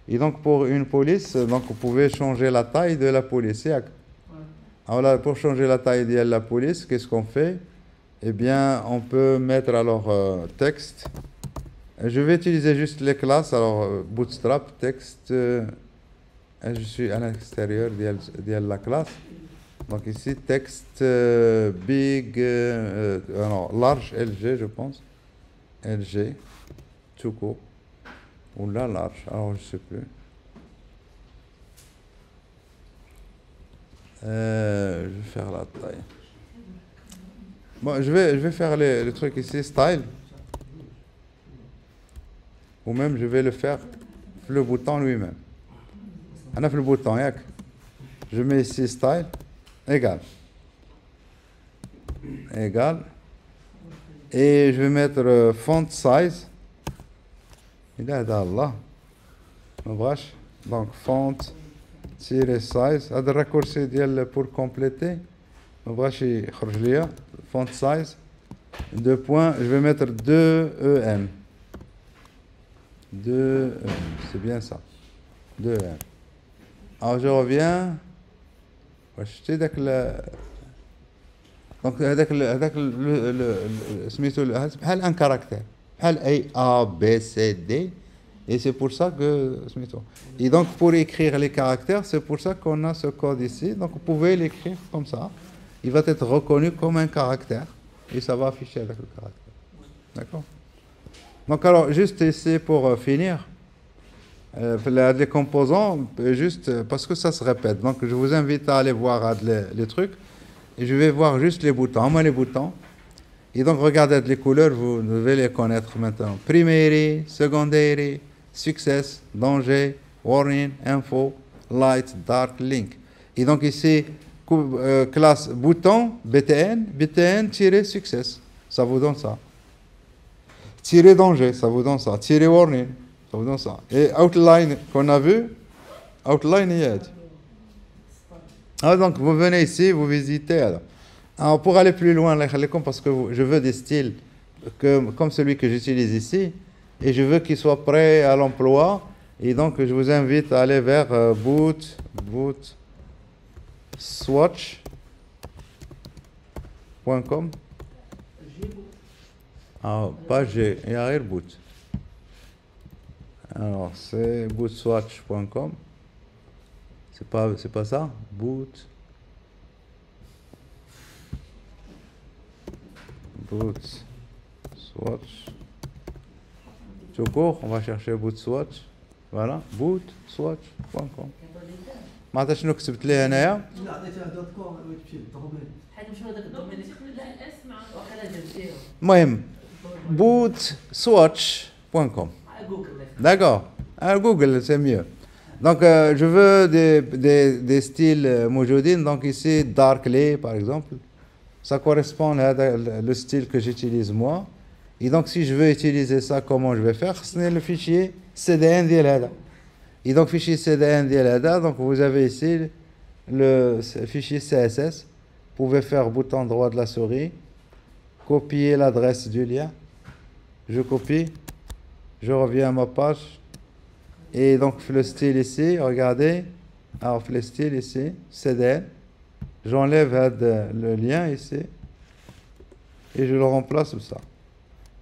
Et donc, pour une police, donc, vous pouvez changer la taille de la police. Alors là, pour changer la taille de la police, qu'est-ce qu'on fait? Eh bien, on peut mettre alors texte. Je vais utiliser juste les classes. Alors, Bootstrap, texte. Je suis à l'extérieur de la classe. Donc ici, texte big, large, LG, je pense. LG, tout court. Ou là, large, alors je ne sais plus. Je vais faire la taille. Bon, je vais faire le truc ici, style. Ou même je vais le faire le bouton lui-même. On a fait le bouton, yak. Je mets ici style, égal. Égal. Et je vais mettre font size. Il est là. Donc font size. هذا الرaccourci ديال pour compléter. ما بغاش يخرج ليا. Font size. 2 points. Je vais mettre 2 EM. 2 EM. C'est bien ça. 2 EM. Alors je reviens. واش داك دونك هذاك سميتو بحال ان كاركتير بحال اي A B C D et c'est pour ça que سميتو et donc pour écrire les caractères c'est pour ça qu'on a ce code ici donc vous pouvez l'écrire comme ça il va être reconnu comme un caractère et ça va afficher avec le caractère, d'accord. Donc alors juste ici pour finir les composants, juste parce que ça se répète. Donc je vous invite à aller voir les trucs. Et je vais voir juste les boutons. Moi les boutons. Et donc regardez les couleurs, vous devez les connaître maintenant. Primary, secondary, success, danger, warning, info, light, dark, link. Et donc ici, classe bouton, BTN-success. Ça vous donne ça. Tirer danger, ça vous donne ça. Tirer warning. Ça. Et outline qu'on a vu, outline il y a. Ah, donc vous venez ici, vous visitez. Alors pour aller plus loin, parce que je veux des styles comme celui que j'utilise ici, et je veux qu'il soit prêt à l'emploi. Et donc je vous invite à aller vers boot swatch.com. Ah, pas G, il y a rien boot. Alors, c'est bootswatch.com. C'est pas ça? Bootswatch. Tout court, on va chercher bootswatch. Voilà, bootswatch.com. ما عرفت شنو كتبت ليه هنايا. لا عطيتها دوت كوم وتمشي للدومين. حيت مشى هذاك الدومين وقيلا درتيه. المهم bootswatch.com. D'accord. Alors Google, c'est mieux. Donc, je veux des styles Moujoudine. Donc ici, Darkly, par exemple. Ça correspond à le style que j'utilise moi. Et donc, si je veux utiliser ça, comment je vais faire? C'est le fichier CDN d'Yelada. Et donc, fichier CDN d'Yelada. Donc, vous avez ici le fichier CSS. Vous pouvez faire bouton droit de la souris. Copier l'adresse du lien. Je copie. Je reviens à ma page. Et donc, le style ici, regardez. Alors, le style ici, CDN. J'enlève le lien ici. Et je le remplace comme ça.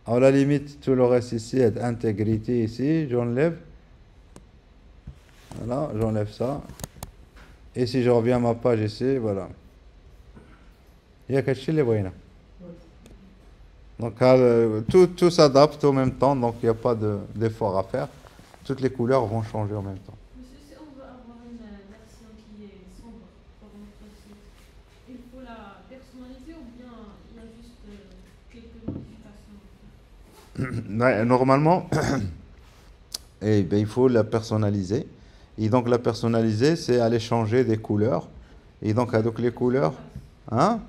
Alors, la limite, tout le reste ici, est intégrité ici. J'enlève. Voilà, j'enlève ça. Et si je reviens à ma page ici, voilà. Il y a quelque chose les voyez. Donc, tout s'adapte en même temps, donc il n'y a pas d'effort à faire. Toutes les couleurs vont changer en même temps. Monsieur, si on veut avoir une version qui est sombre pour notre site, il faut la personnaliser ou bien il y a juste quelques modifications? Ouais, normalement, eh bien, il faut la personnaliser. Et donc, la personnaliser, c'est aller changer des couleurs. Et donc les couleurs... Hein?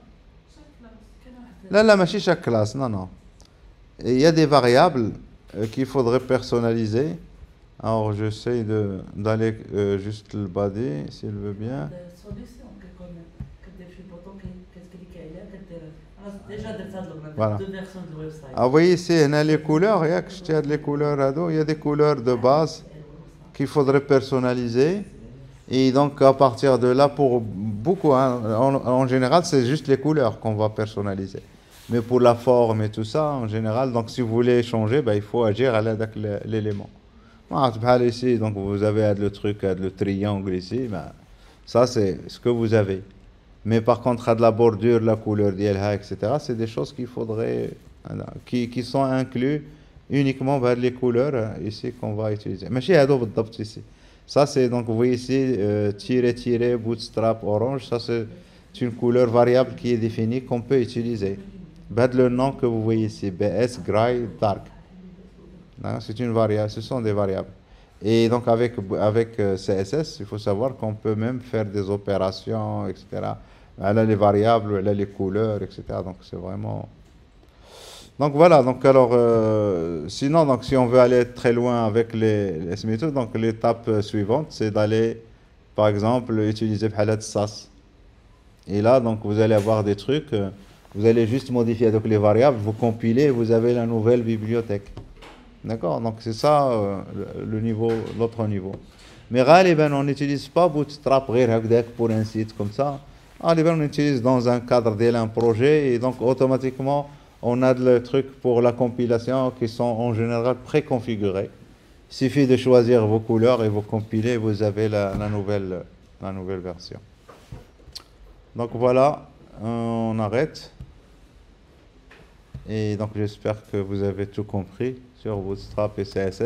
Là, machine chaque classe, non. Et il y a des variables qu'il faudrait personnaliser. Alors, j'essaie d'aller juste le body, s'il veut bien. Voilà. Alors, vous voyez ici, il y a les couleurs, il y a des couleurs de base qu'il faudrait personnaliser. Et donc, à partir de là, pour beaucoup, hein, en général, c'est juste les couleurs qu'on va personnaliser. Mais pour la forme et tout ça, en général, donc si vous voulez changer, ben, il faut agir à l'aide de l'élément. Ici, donc vous avez le truc, le triangle ici, ben, ça c'est ce que vous avez. Mais par contre, de la bordure, la couleur d'ILH, etc., c'est des choses qu'il faudrait, qui sont inclus uniquement vers les couleurs ici qu'on va utiliser. Mais chez Adobe ici. Ça, c'est donc, vous voyez ici, tiré, bootstrap, orange. Ça, c'est une couleur variable qui est définie qu'on peut utiliser. Le nom que vous voyez ici, BS, Gray, Dark. C'est une variable, ce sont des variables. Et donc, avec CSS, il faut savoir qu'on peut même faire des opérations, etc. Elle a les variables, elle a les couleurs, etc. Donc, c'est vraiment... Donc voilà, donc alors, sinon, donc, si on veut aller très loin avec les méthodes, donc l'étape suivante, c'est d'aller, par exemple, utiliser Palat SAS. Et là, donc, vous allez avoir des trucs, vous allez juste modifier donc, les variables, vous compilez, vous avez la nouvelle bibliothèque. D'accord? Donc c'est ça le niveau, l'autre niveau. Mais غالبا, on n'utilise pas Bootstrap pour un site comme ça. غالبا, on utilise dans un cadre d'un projet et donc automatiquement, on a le truc pour la compilation qui sont en général préconfigurés. Il suffit de choisir vos couleurs et vous compilez, vous avez la nouvelle version. Donc voilà, on arrête. Et donc j'espère que vous avez tout compris sur Bootstrap et CSS.